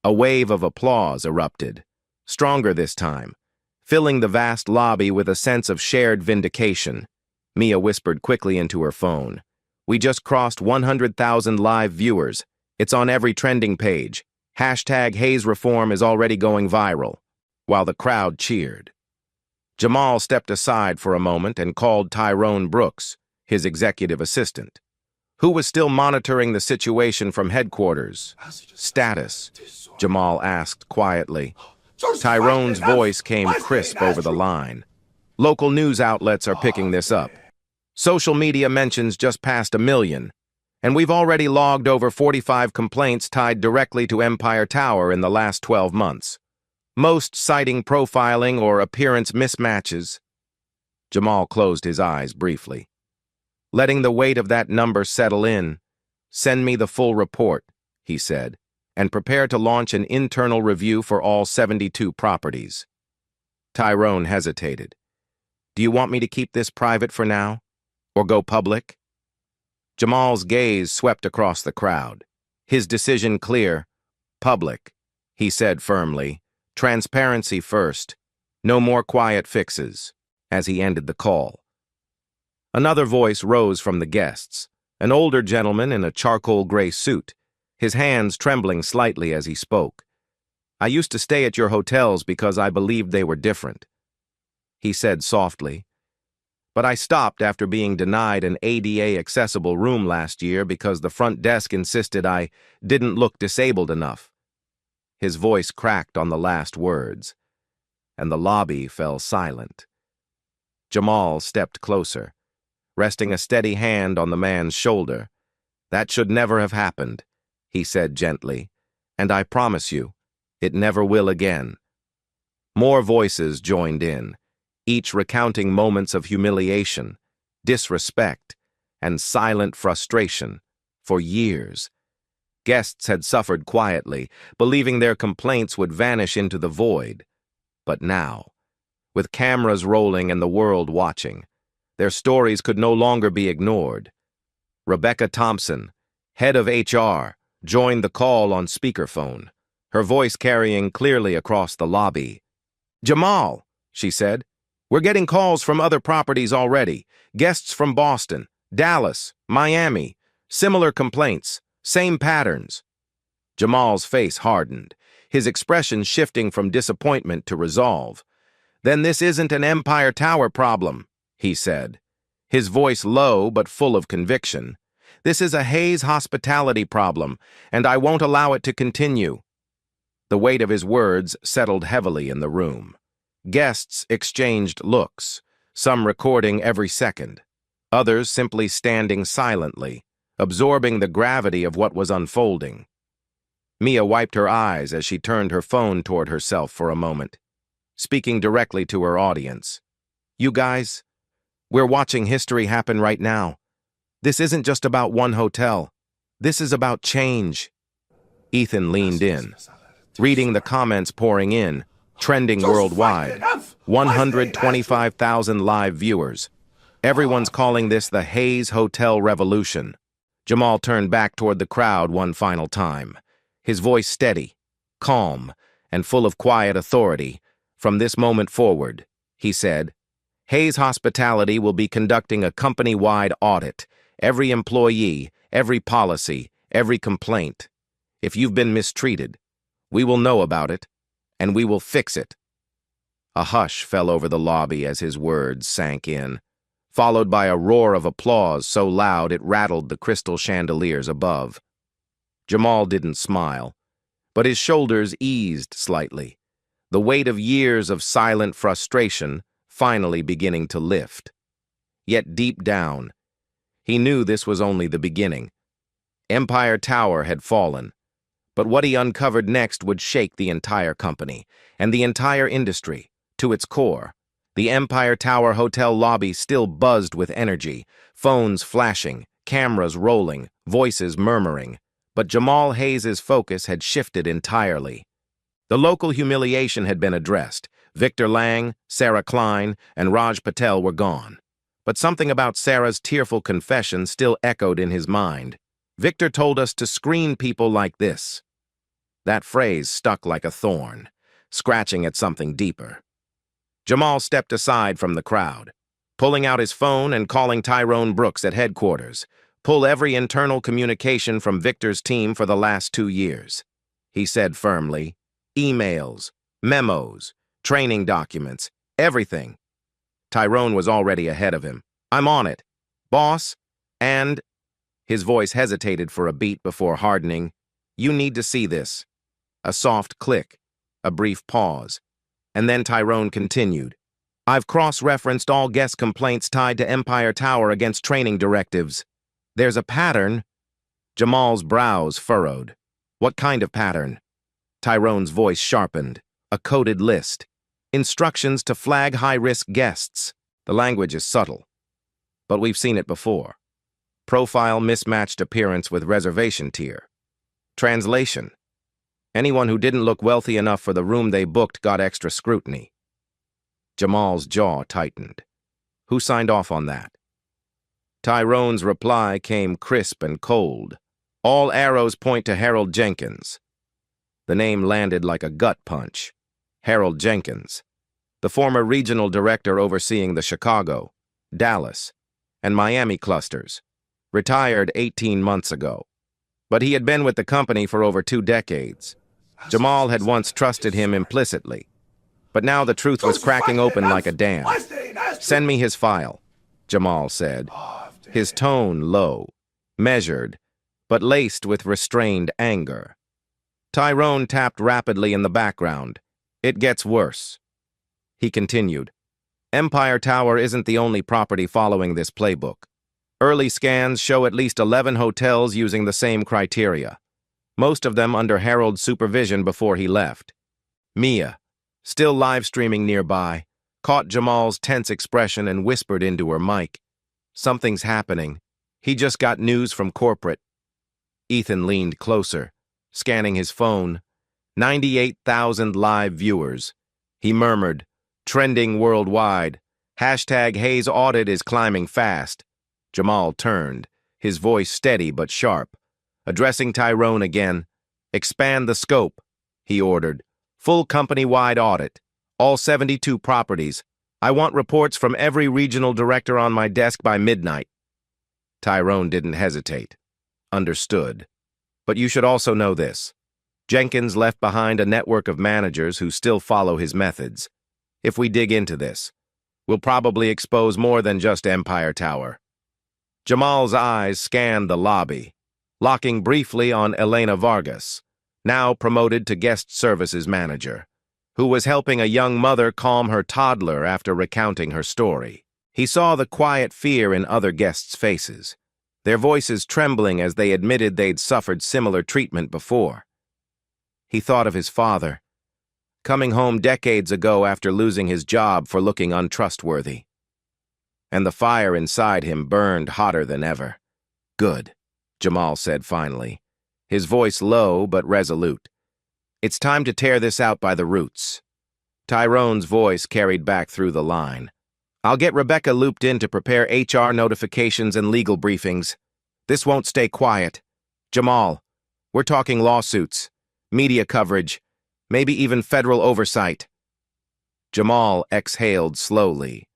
A wave of applause erupted, stronger this time, filling the vast lobby with a sense of shared vindication. Mia whispered quickly into her phone. "We just crossed 100,000 live viewers. It's on every trending page. Hashtag Hayes Reform is already going viral," while the crowd cheered. Jamal stepped aside for a moment and called Tyrone Brooks, his executive assistant, who was still monitoring the situation from headquarters. "Status?" Jamal asked quietly. Tyrone's voice came crisp over the line. "Local news outlets are picking this up. Social media mentions just passed 1 million, and we've already logged over 45 complaints tied directly to Empire Tower in the last 12 months. Most citing profiling or appearance mismatches." Jamal closed his eyes briefly, letting the weight of that number settle in. "Send me the full report," he said, "and prepare to launch an internal review for all 72 properties." Tyrone hesitated. "Do you want me to keep this private for now, or go public?" Jamal's gaze swept across the crowd, his decision clear. "Public," he said firmly. "Transparency first. No more quiet fixes," as he ended the call. Another voice rose from the guests, an older gentleman in a charcoal gray suit, his hands trembling slightly as he spoke. "I used to stay at your hotels because I believed they were different," he said softly. "But I stopped after being denied an ADA-accessible room last year because the front desk insisted I didn't look disabled enough." His voice cracked on the last words, and the lobby fell silent. Jamal stepped closer, resting a steady hand on the man's shoulder. "That should never have happened," he said gently, "and I promise you, it never will again." More voices joined in, each recounting moments of humiliation, disrespect, and silent frustration for years. Guests had suffered quietly, believing their complaints would vanish into the void. But now, with cameras rolling and the world watching, their stories could no longer be ignored. Rebecca Thompson, head of HR, joined the call on speakerphone, her voice carrying clearly across the lobby. "Jamal," she said, "we're getting calls from other properties already. Guests from Boston, Dallas, Miami. Similar complaints, same patterns." Jamal's face hardened, his expression shifting from disappointment to resolve. "Then this isn't an Empire Tower problem," he said, his voice low but full of conviction. "This is a Hayes hospitality problem, and I won't allow it to continue." The weight of his words settled heavily in the room. Guests exchanged looks, some recording every second, others simply standing silently, absorbing the gravity of what was unfolding. Mia wiped her eyes as she turned her phone toward herself for a moment, speaking directly to her audience. "You guys, we're watching history happen right now. This isn't just about one hotel. This is about change." Ethan leaned in, reading the comments pouring in, trending worldwide. 125,000 live viewers. Everyone's calling this the Hayes Hotel Revolution. Jamal turned back toward the crowd one final time, his voice steady, calm, and full of quiet authority. "From this moment forward," he said, "Hayes Hospitality will be conducting a company-wide audit. Every employee, every policy, every complaint. If you've been mistreated, we will know about it, and we will fix it." A hush fell over the lobby as his words sank in, followed by a roar of applause so loud it rattled the crystal chandeliers above. Jamal didn't smile, but his shoulders eased slightly, the weight of years of silent frustration finally beginning to lift. Yet deep down, he knew this was only the beginning. Empire Tower had fallen, but what he uncovered next would shake the entire company and the entire industry to its core. The Empire Tower Hotel lobby still buzzed with energy, phones flashing, cameras rolling, voices murmuring. But Jamal Hayes's focus had shifted entirely. The local humiliation had been addressed. Victor Lang, Sarah Klein, and Raj Patel were gone. But something about Sarah's tearful confession still echoed in his mind. "Victor told us to screen people like this." That phrase stuck like a thorn, scratching at something deeper. Jamal stepped aside from the crowd, pulling out his phone and calling Tyrone Brooks at headquarters. "Pull every internal communication from Victor's team for the last 2 years," he said firmly. "Emails, memos, training documents, everything." Tyrone was already ahead of him. "I'm on it, boss, and—" His voice hesitated for a beat before hardening. "You need to see this." A soft click, a brief pause, and then Tyrone continued. "I've cross-referenced all guest complaints tied to Empire Tower against training directives. There's a pattern." Jamal's brows furrowed. "What kind of pattern?" Tyrone's voice sharpened. "A coded list. Instructions to flag high-risk guests. The language is subtle, but we've seen it before. Profile mismatched appearance with reservation tier. Translation: anyone who didn't look wealthy enough for the room they booked got extra scrutiny." Jamal's jaw tightened. "Who signed off on that?" Tyrone's reply came crisp and cold. "All arrows point to Harold Jenkins." The name landed like a gut punch. Harold Jenkins, the former regional director overseeing the Chicago, Dallas, and Miami clusters, retired 18 months ago. But he had been with the company for over 2 decades. Jamal had once trusted him implicitly, but now the truth was cracking open like a dam. "Send me his file," Jamal said, his tone low, measured, but laced with restrained anger. Tyrone tapped rapidly in the background. "It gets worse." He continued. "Empire Tower isn't the only property following this playbook. Early scans show at least 11 hotels using the same criteria, most of them under Harold's supervision before he left." Mia, still live streaming nearby, caught Jamal's tense expression and whispered into her mic. "Something's happening. He just got news from corporate." Ethan leaned closer, scanning his phone. 98,000 live viewers. He murmured, trending worldwide. Hashtag Hayes audit is climbing fast. Jamal turned, his voice steady but sharp. Addressing Tyrone again, expand the scope, he ordered. Full company-wide audit. All 72 properties. I want reports from every regional director on my desk by midnight. Tyrone didn't hesitate. Understood. But you should also know this. Jenkins left behind a network of managers who still follow his methods. If we dig into this, we'll probably expose more than just Empire Tower. Jamal's eyes scanned the lobby, locking briefly on Elena Vargas, now promoted to guest services manager, who was helping a young mother calm her toddler after recounting her story. He saw the quiet fear in other guests' faces, their voices trembling as they admitted they'd suffered similar treatment before. He thought of his father, coming home decades ago after losing his job for looking untrustworthy. And the fire inside him burned hotter than ever. Good, Jamal said finally, his voice low but resolute. It's time to tear this out by the roots. Tyrone's voice carried back through the line. I'll get Rebecca looped in to prepare HR notifications and legal briefings. This won't stay quiet. Jamal, we're talking lawsuits, media coverage, maybe even federal oversight. Jamal exhaled slowly,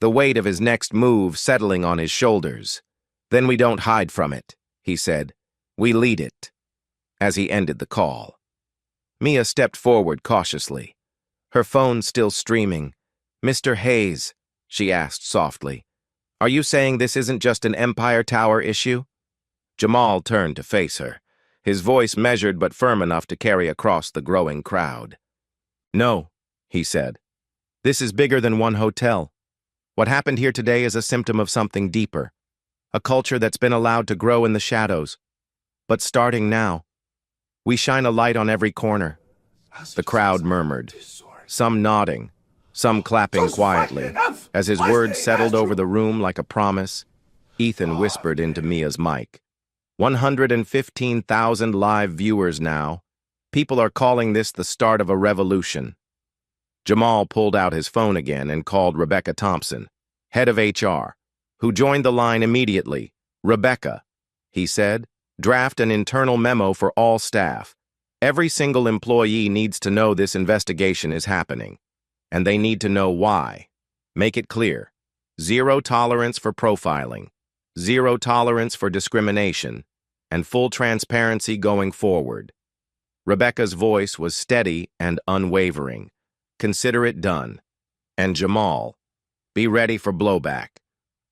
the weight of his next move settling on his shoulders. Then we don't hide from it, he said. We lead it. As he ended the call, Mia stepped forward cautiously, her phone still streaming. Mr. Hayes, she asked softly, are you saying this isn't just an Empire Tower issue? Jamal turned to face her, his voice measured but firm enough to carry across the growing crowd. No, he said. This is bigger than one hotel. What happened here today is a symptom of something deeper, a culture that's been allowed to grow in the shadows. But starting now, we shine a light on every corner. The crowd murmured, some nodding, some clapping quietly. As his words settled over the room like a promise, Ethan whispered into Mia's mic. 115,000 live viewers now. People are calling this the start of a revolution. Jamal pulled out his phone again and called Rebecca Thompson, head of HR, who joined the line immediately. Rebecca, he said, draft an internal memo for all staff. Every single employee needs to know this investigation is happening, and they need to know why. Make it clear. Zero tolerance for profiling, zero tolerance for discrimination, and full transparency going forward. Rebecca's voice was steady and unwavering. Consider it done. And Jamal, be ready for blowback.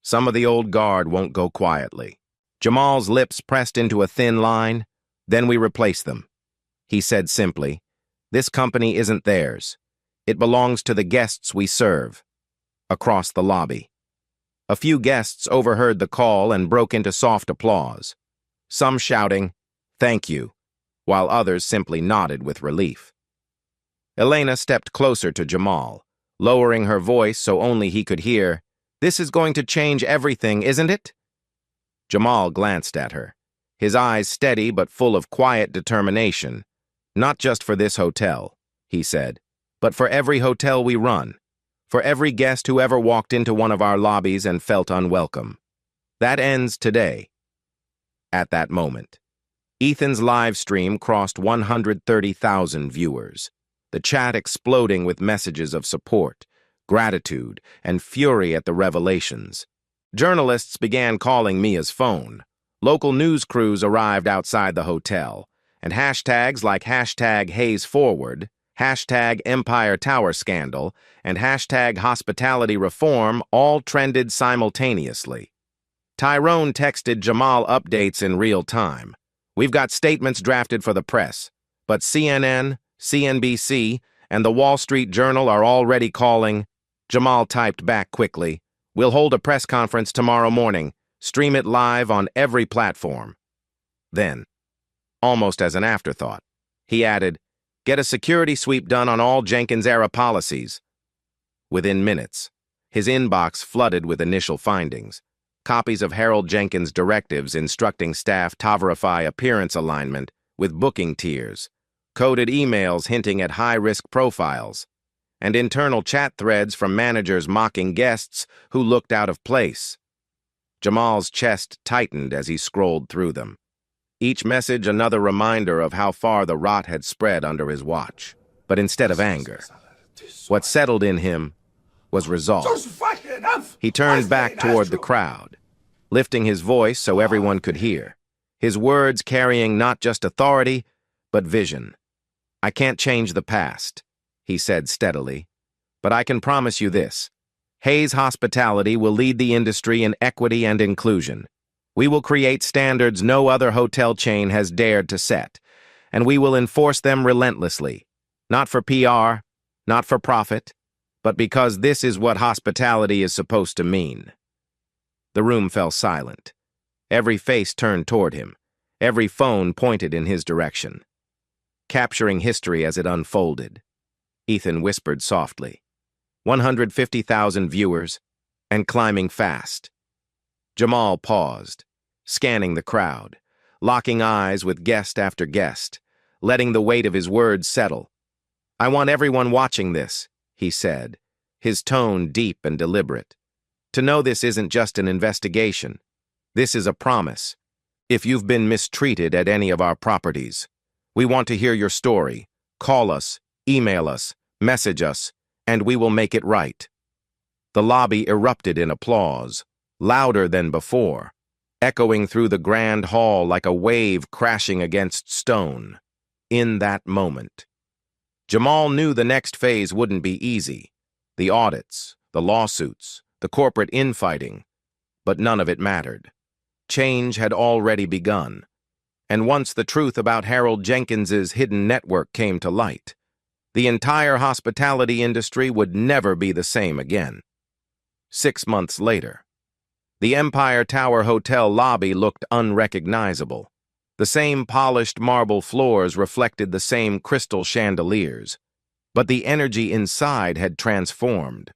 Some of the old guard won't go quietly. Jamal's lips pressed into a thin line. Then we replace them. He said simply, this company isn't theirs. It belongs to the guests we serve. Across the lobby. A few guests overheard the call and broke into soft applause. Some shouting, thank you, while others simply nodded with relief. Elena stepped closer to Jamal, lowering her voice so only he could hear, this is going to change everything, isn't it? Jamal glanced at her, his eyes steady but full of quiet determination. Not just for this hotel, he said, but for every hotel we run, for every guest who ever walked into one of our lobbies and felt unwelcome. That ends today. At that moment, Ethan's live stream crossed 130,000 viewers, the chat exploding with messages of support, gratitude, and fury at the revelations. Journalists began calling Mia's phone. Local news crews arrived outside the hotel, and hashtags like hashtag Hayes Forward, hashtag Empire Tower Scandal, and hashtag Hospitality Reform all trended simultaneously. Tyrone texted Jamal updates in real time. We've got statements drafted for the press, but CNN, CNBC, and the Wall Street Journal are already calling. Jamal typed back quickly. We'll hold a press conference tomorrow morning. Stream it live on every platform. Then, almost as an afterthought, he added, get a security sweep done on all Jenkins-era policies. Within minutes, his inbox flooded with initial findings. copies of Harold Jenkins' directives instructing staff to verify appearance alignment with booking tiers, coded emails hinting at high-risk profiles, and internal chat threads from managers mocking guests who looked out of place. Jamal's chest tightened as he scrolled through them. Each message another reminder of how far the rot had spread under his watch. But instead of anger, what settled in him was resolve. He turned back toward the crowd, lifting his voice so everyone could hear, his words carrying not just authority, but vision. "I can't change the past," he said steadily, "but I can promise you this. Hayes Hospitality will lead the industry in equity and inclusion. We will create standards no other hotel chain has dared to set, and we will enforce them relentlessly, not for PR, not for profit, but because this is what hospitality is supposed to mean." The room fell silent. Every face turned toward him. Every phone pointed in his direction. Capturing history as it unfolded, Ethan whispered softly, 150,000 viewers, and climbing fast. Jamal paused, scanning the crowd, locking eyes with guest after guest, letting the weight of his words settle. "I want everyone watching this," he said, his tone deep and deliberate, "to know this isn't just an investigation. This is a promise. If you've been mistreated at any of our properties, we want to hear your story. Call us, email us, message us, and we will make it right." The lobby erupted in applause, louder than before, echoing through the grand hall like a wave crashing against stone. In that moment, Jamal knew the next phase wouldn't be easy. The audits, the lawsuits, the corporate infighting, but none of it mattered. Change had already begun. And once the truth about Harold Jenkins's hidden network came to light, the entire hospitality industry would never be the same again. 6 months later, the Empire Tower Hotel lobby looked unrecognizable. The same polished marble floors reflected the same crystal chandeliers, but the energy inside had transformed.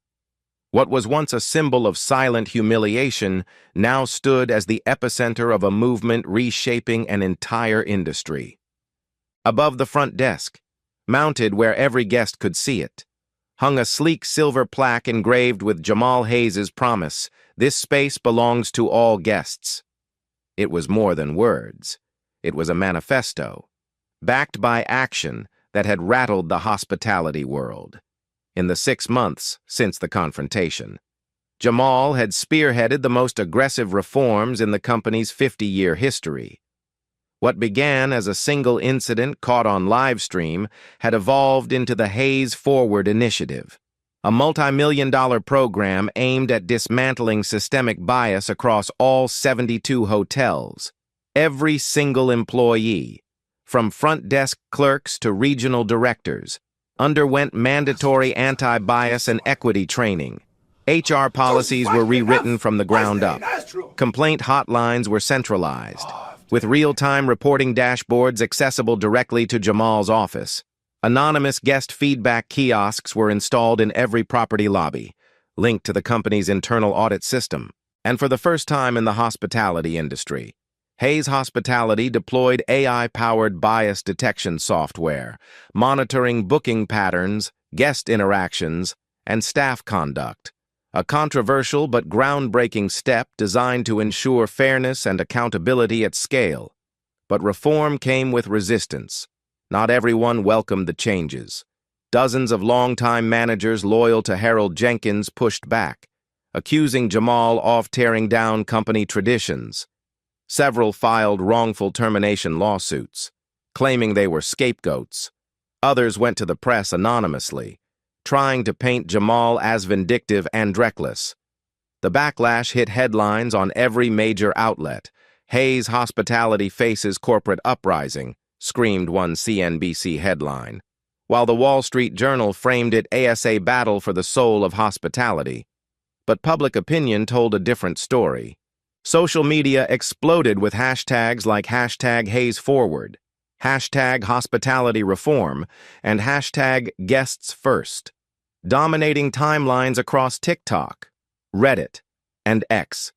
What was once a symbol of silent humiliation now stood as the epicenter of a movement reshaping an entire industry. Above the front desk, mounted where every guest could see it, hung a sleek silver plaque engraved with Jamal Hayes's promise, "This space belongs to all guests." It was more than words. It was a manifesto, backed by action that had rattled the hospitality world. In the 6 months since the confrontation, Jamal had spearheaded the most aggressive reforms in the company's 50-year history. What began as a single incident caught on live stream had evolved into the Hayes Forward Initiative, a multi-million-dollar program aimed at dismantling systemic bias across all 72 hotels. Every single employee, from front desk clerks to regional directors, underwent mandatory anti-bias and equity training. HR policies were rewritten from the ground up. Complaint hotlines were centralized, with real-time reporting dashboards accessible directly to Jamal's office. Anonymous guest feedback kiosks were installed in every property lobby, linked to the company's internal audit system. And for the first time in the hospitality industry, Hayes Hospitality deployed AI-powered bias detection software, monitoring booking patterns, guest interactions, and staff conduct. A controversial but groundbreaking step designed to ensure fairness and accountability at scale. But reform came with resistance. Not everyone welcomed the changes. Dozens of longtime managers loyal to Harold Jenkins pushed back, accusing Jamal of tearing down company traditions. Several filed wrongful termination lawsuits, claiming they were scapegoats. Others went to the press anonymously, trying to paint Jamal as vindictive and reckless. The backlash hit headlines on every major outlet. "Hayes Hospitality faces corporate uprising," screamed one CNBC headline, while the Wall Street Journal framed it as a battle for the soul of hospitality. But public opinion told a different story. Social media exploded with hashtags like #HayesForward, #HospitalityReform, and #GuestsFirst, dominating timelines across TikTok, Reddit, and X.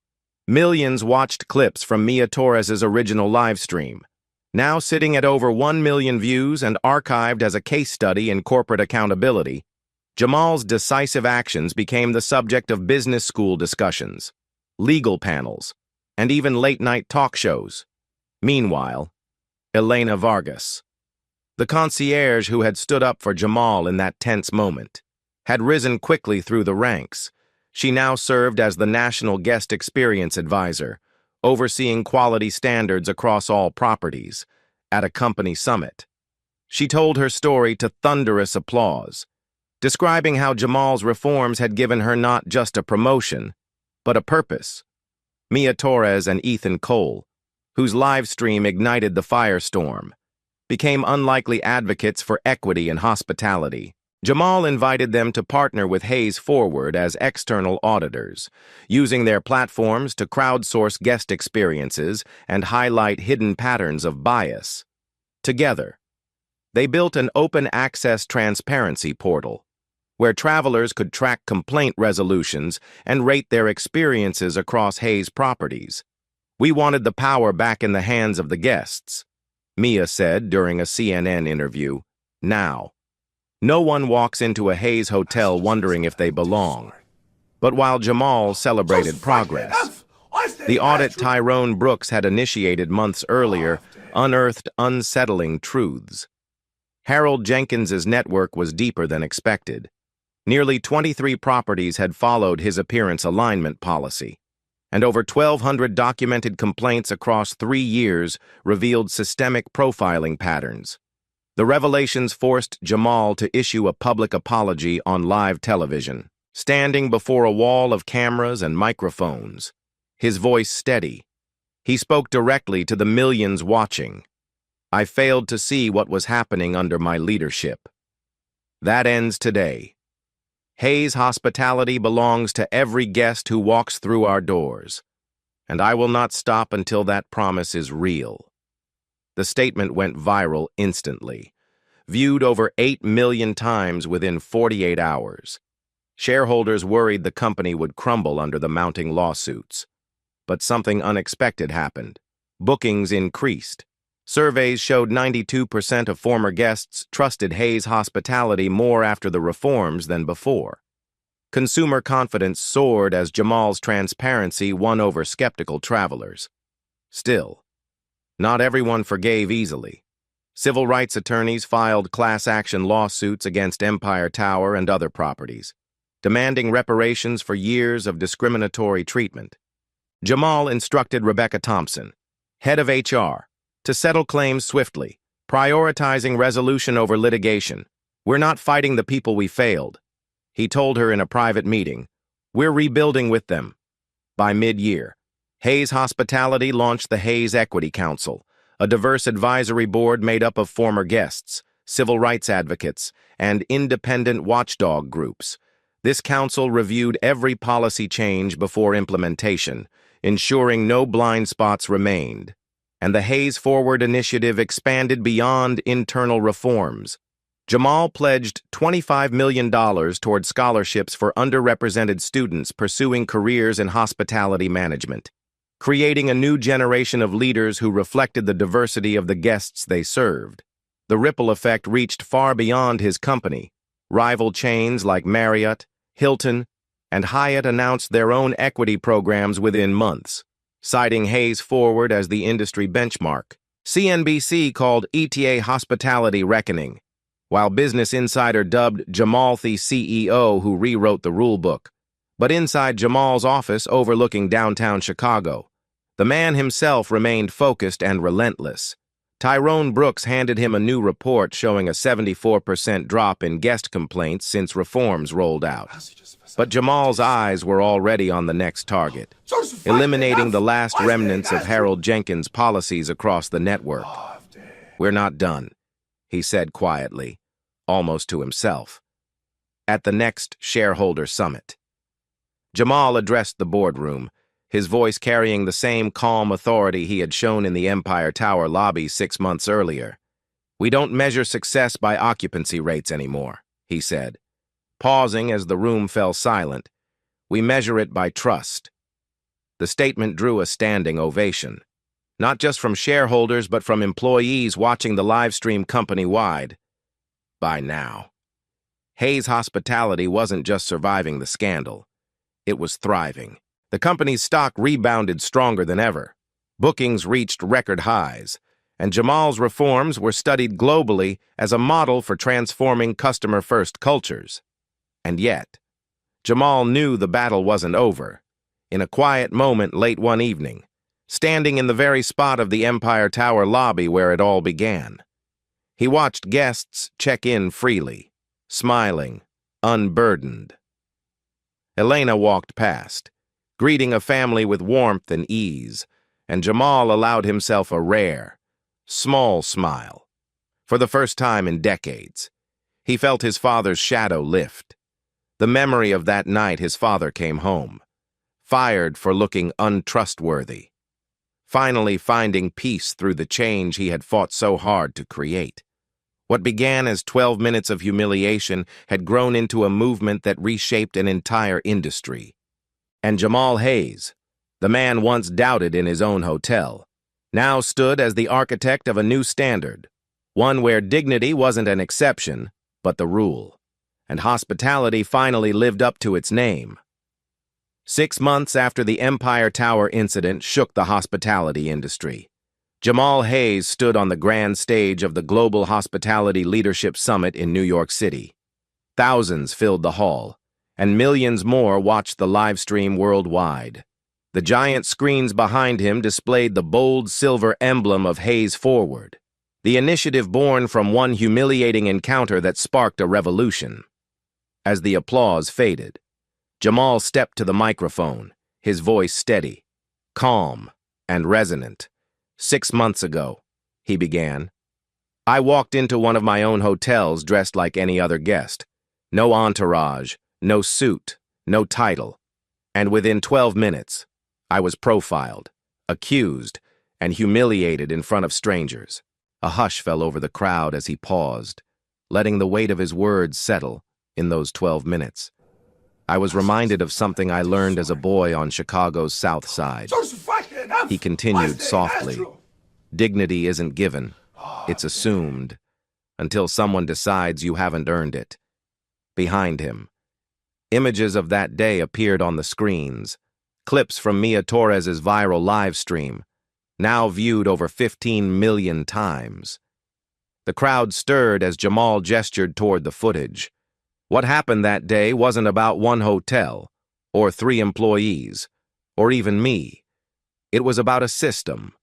Millions watched clips from Mia Torres's original live stream, now sitting at over 1 million views and archived as a case study in corporate accountability. Jamal's decisive actions became the subject of business school discussions, legal panels, and even late-night talk shows. Meanwhile, Elena Vargas, the concierge who had stood up for Jamal in that tense moment, had risen quickly through the ranks. She now served as the National Guest Experience Advisor, overseeing quality standards across all properties, at a company summit. She told her story to thunderous applause, describing how Jamal's reforms had given her not just a promotion, but a purpose. Mia Torres and Ethan Cole, whose live stream ignited the firestorm, became unlikely advocates for equity in hospitality. Jamal invited them to partner with Hays Forward as external auditors, using their platforms to crowdsource guest experiences and highlight hidden patterns of bias. Together, they built an open-access transparency portal, where travelers could track complaint resolutions and rate their experiences across Hays properties. "We wanted the power back in the hands of the guests," Mia said during a CNN interview. "Now, no one walks into a Hays hotel wondering if they belong." But while Jamal celebrated progress, the audit Tyrone Brooks had initiated months earlier unearthed unsettling truths. Harold Jenkins's network was deeper than expected. Nearly 23 properties had followed his appearance alignment policy, and over 1,200 documented complaints across 3 years revealed systemic profiling patterns. The revelations forced Jamal to issue a public apology on live television, standing before a wall of cameras and microphones, his voice steady. He spoke directly to the millions watching. "I failed to see what was happening under my leadership." That ends today. Hays Hospitality belongs to every guest who walks through our doors, and I will not stop until that promise is real. The statement went viral instantly, viewed over 8 million times within 48 hours. Shareholders worried the company would crumble under the mounting lawsuits. But something unexpected happened. Bookings increased. Surveys showed 92% of former guests trusted Hays Hospitality more after the reforms than before. Consumer confidence soared as Jamal's transparency won over skeptical travelers. Still, not everyone forgave easily. Civil rights attorneys filed class action lawsuits against Empire Tower and other properties, demanding reparations for years of discriminatory treatment. Jamal instructed Rebecca Thompson, head of HR, to settle claims swiftly, prioritizing resolution over litigation. "We're not fighting the people we failed," he told her in a private meeting. "We're rebuilding with them." By mid-year, Hays Hospitality launched the Hays Equity Council, a diverse advisory board made up of former guests, civil rights advocates, and independent watchdog groups. This council reviewed every policy change before implementation, ensuring no blind spots remained. And the Hays Forward initiative expanded beyond internal reforms. Jamal pledged $25 million toward scholarships for underrepresented students pursuing careers in hospitality management, creating a new generation of leaders who reflected the diversity of the guests they served. The ripple effect reached far beyond his company. Rival chains like Marriott, Hilton, and Hyatt announced their own equity programs within months, citing Hays Forward as the industry benchmark. CNBC called ETA Hospitality Reckoning, while Business Insider dubbed Jamal the CEO who rewrote the rulebook. But inside Jamal's office overlooking downtown Chicago, the man himself remained focused and relentless. Tyrone Brooks handed him a new report showing a 74% drop in guest complaints since reforms rolled out. But Jamal's eyes were already on the next target, eliminating the last remnants of Harold Jenkins' policies across the network. "We're not done," he said quietly, almost to himself. At the next shareholder summit, Jamal addressed the boardroom, his voice carrying the same calm authority he had shown in the Empire Tower lobby 6 months earlier. "We don't measure success by occupancy rates anymore," he said, pausing as the room fell silent. "We measure it by trust." The statement drew a standing ovation, not just from shareholders but from employees watching the live stream company-wide. By now, Hayes Hospitality wasn't just surviving the scandal, it was thriving. The company's stock rebounded stronger than ever. Bookings reached record highs, and Jamal's reforms were studied globally as a model for transforming customer-first cultures. And yet, Jamal knew the battle wasn't over. In a quiet moment late one evening, standing in the very spot of the Empire Tower lobby where it all began, he watched guests check in freely, smiling, unburdened. Elena walked past, greeting a family with warmth and ease, and Jamal allowed himself a rare, small smile. For the first time in decades, he felt his father's shadow lift. The memory of that night his father came home, fired for looking untrustworthy, finally finding peace through the change he had fought so hard to create. What began as 12 minutes of humiliation had grown into a movement that reshaped an entire industry. And Jamal Hayes, the man once doubted in his own hotel, now stood as the architect of a new standard, one where dignity wasn't an exception, but the rule, and hospitality finally lived up to its name. 6 months after the Empire Tower incident shook the hospitality industry, Jamal Hayes stood on the grand stage of the Global Hospitality Leadership Summit in New York City. Thousands filled the hall, and millions more watched the live stream worldwide. The giant screens behind him displayed the bold silver emblem of Hayes Forward, the initiative born from one humiliating encounter that sparked a revolution. As the applause faded, Jamal stepped to the microphone, his voice steady, calm, and resonant. 6 months ago, he began, I walked into one of my own hotels dressed like any other guest. No entourage, no suit, no title. And within 12 minutes, I was profiled, accused, and humiliated in front of strangers. A hush fell over the crowd as he paused, letting the weight of his words settle in those 12 minutes. I was reminded of something I learned as a boy on Chicago's South Side. He continued softly. Dignity isn't given, it's assumed, until someone decides you haven't earned it. Behind him, images of that day appeared on the screens, clips from Mia Torres's viral live stream, now viewed over 15 million times. The crowd stirred as Jamal gestured toward the footage. What happened that day wasn't about one hotel, or 3 employees, or even me. It was about a system,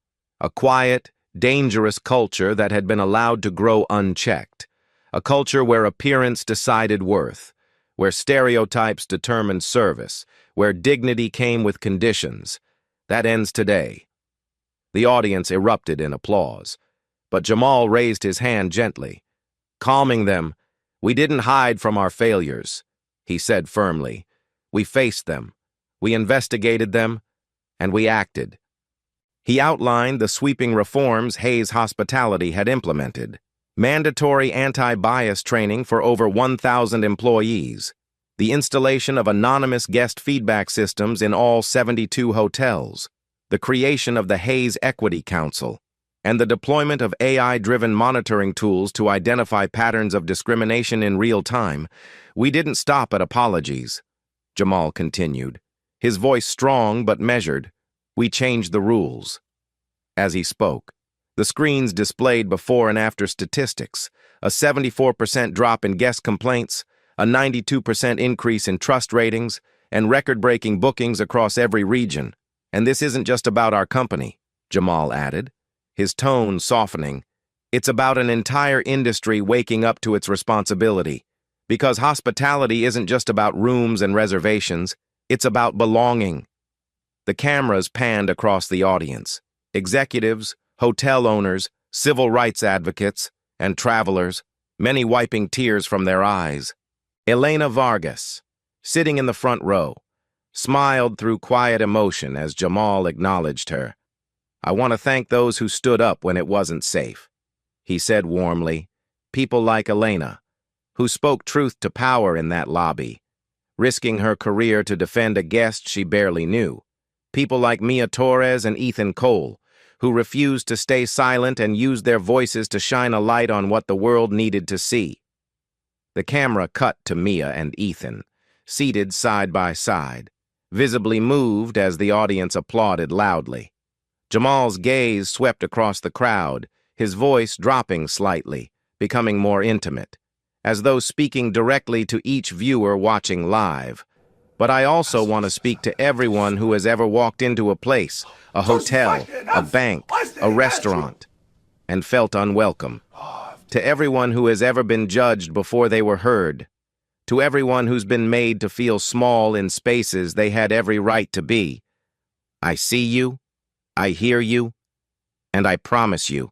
a quiet, dangerous culture that had been allowed to grow unchecked, a culture where appearance decided worth, where stereotypes determined service, where dignity came with conditions. That ends today. The audience erupted in applause, but Jamal raised his hand gently, calming them. We didn't hide from our failures, he said firmly. We faced them, we investigated them, and we acted. He outlined the sweeping reforms Hayes Hospitality had implemented: mandatory anti-bias training for over 1,000 employees, the installation of anonymous guest feedback systems in all 72 hotels, the creation of the Hayes Equity Council, and the deployment of AI-driven monitoring tools to identify patterns of discrimination in real time. We didn't stop at apologies, Jamal continued, his voice strong but measured. We changed the rules. As he spoke, the screens displayed before and after statistics: a 74% drop in guest complaints, a 92% increase in trust ratings, and record-breaking bookings across every region. And this isn't just about our company, Jamal added, his tone softening. It's about an entire industry waking up to its responsibility. Because hospitality isn't just about rooms and reservations, it's about belonging. The cameras panned across the audience. Executives, hotel owners, civil rights advocates, and travelers, many wiping tears from their eyes. Elena Vargas, sitting in the front row, smiled through quiet emotion as Jamal acknowledged her. I want to thank those who stood up when it wasn't safe, he said warmly. People like Elena, who spoke truth to power in that lobby, risking her career to defend a guest she barely knew. People like Mia Torres and Ethan Cole, who refused to stay silent and used their voices to shine a light on what the world needed to see. The camera cut to Mia and Ethan, seated side by side, visibly moved as the audience applauded loudly. Jamal's gaze swept across the crowd, his voice dropping slightly, becoming more intimate, as though speaking directly to each viewer watching live. But I also want to speak to everyone who has ever walked into a place, a hotel, a bank, a restaurant, and felt unwelcome. To everyone who has ever been judged before they were heard. To everyone who's been made to feel small in spaces they had every right to be. I see you, I hear you, and I promise you,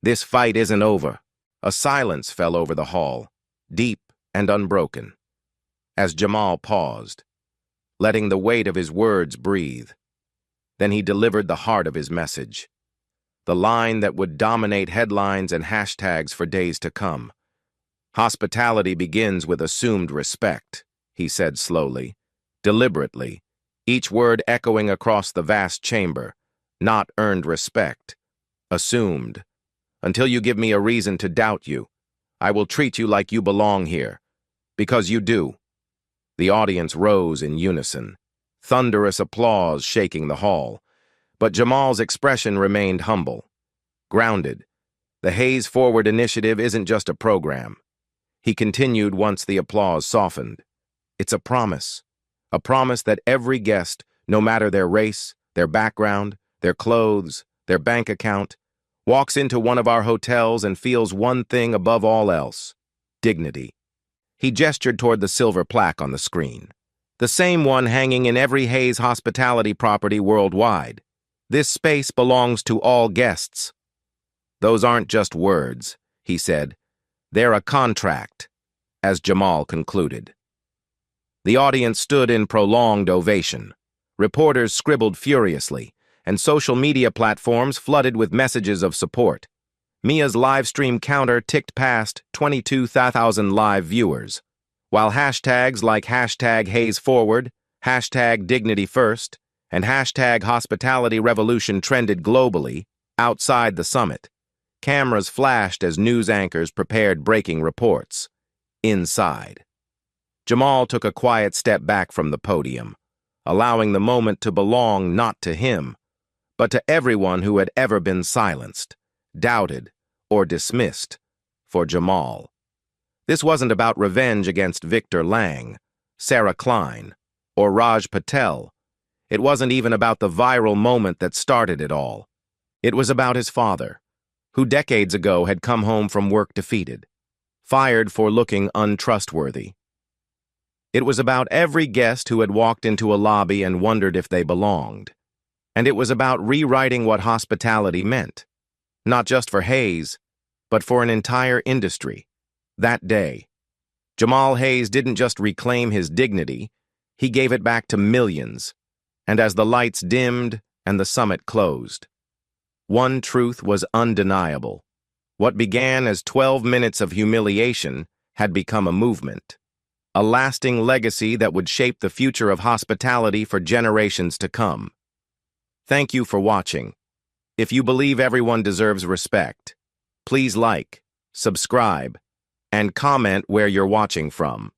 this fight isn't over. A silence fell over the hall, deep and unbroken, as Jamal paused, letting the weight of his words breathe. Then he delivered the heart of his message, the line that would dominate headlines and hashtags for days to come. Hospitality begins with assumed respect, he said slowly, deliberately, each word echoing across the vast chamber. Not earned respect, assumed. Until you give me a reason to doubt you, I will treat you like you belong here, because you do. The audience rose in unison, thunderous applause shaking the hall. But Jamal's expression remained humble, grounded. The Hayes Forward Initiative isn't just a program. He continued once the applause softened. It's a promise that every guest, no matter their race, their background, their clothes, their bank account, walks into one of our hotels and feels one thing above all else: dignity. He gestured toward the silver plaque on the screen, the same one hanging in every Hayes hospitality property worldwide. This space belongs to all guests. Those aren't just words, he said. They're a contract, as Jamal concluded. The audience stood in prolonged ovation. Reporters scribbled furiously, and social media platforms flooded with messages of support. Mia's live stream counter ticked past 22,000 live viewers, while hashtags like #HayesForward, #DignityFirst, and #HospitalityRevolution trended globally outside the summit. Cameras flashed as news anchors prepared breaking reports. Inside, Jamal took a quiet step back from the podium, allowing the moment to belong not to him, but to everyone who had ever been silenced, doubted, or dismissed. For Jamal, this wasn't about revenge against Victor Lang, Sarah Klein, or Raj Patel. It wasn't even about the viral moment that started it all. It was about his father, who decades ago had come home from work defeated, fired for looking untrustworthy. It was about every guest who had walked into a lobby and wondered if they belonged. And it was about rewriting what hospitality meant, not just for Hayes, but for an entire industry. That day, Jamal Hayes didn't just reclaim his dignity, he gave it back to millions. And as the lights dimmed and the summit closed, one truth was undeniable. What began as 12 minutes of humiliation had become a movement, a lasting legacy that would shape the future of hospitality for generations to come. Thank you for watching. If you believe everyone deserves respect, please like, subscribe, and comment where you're watching from.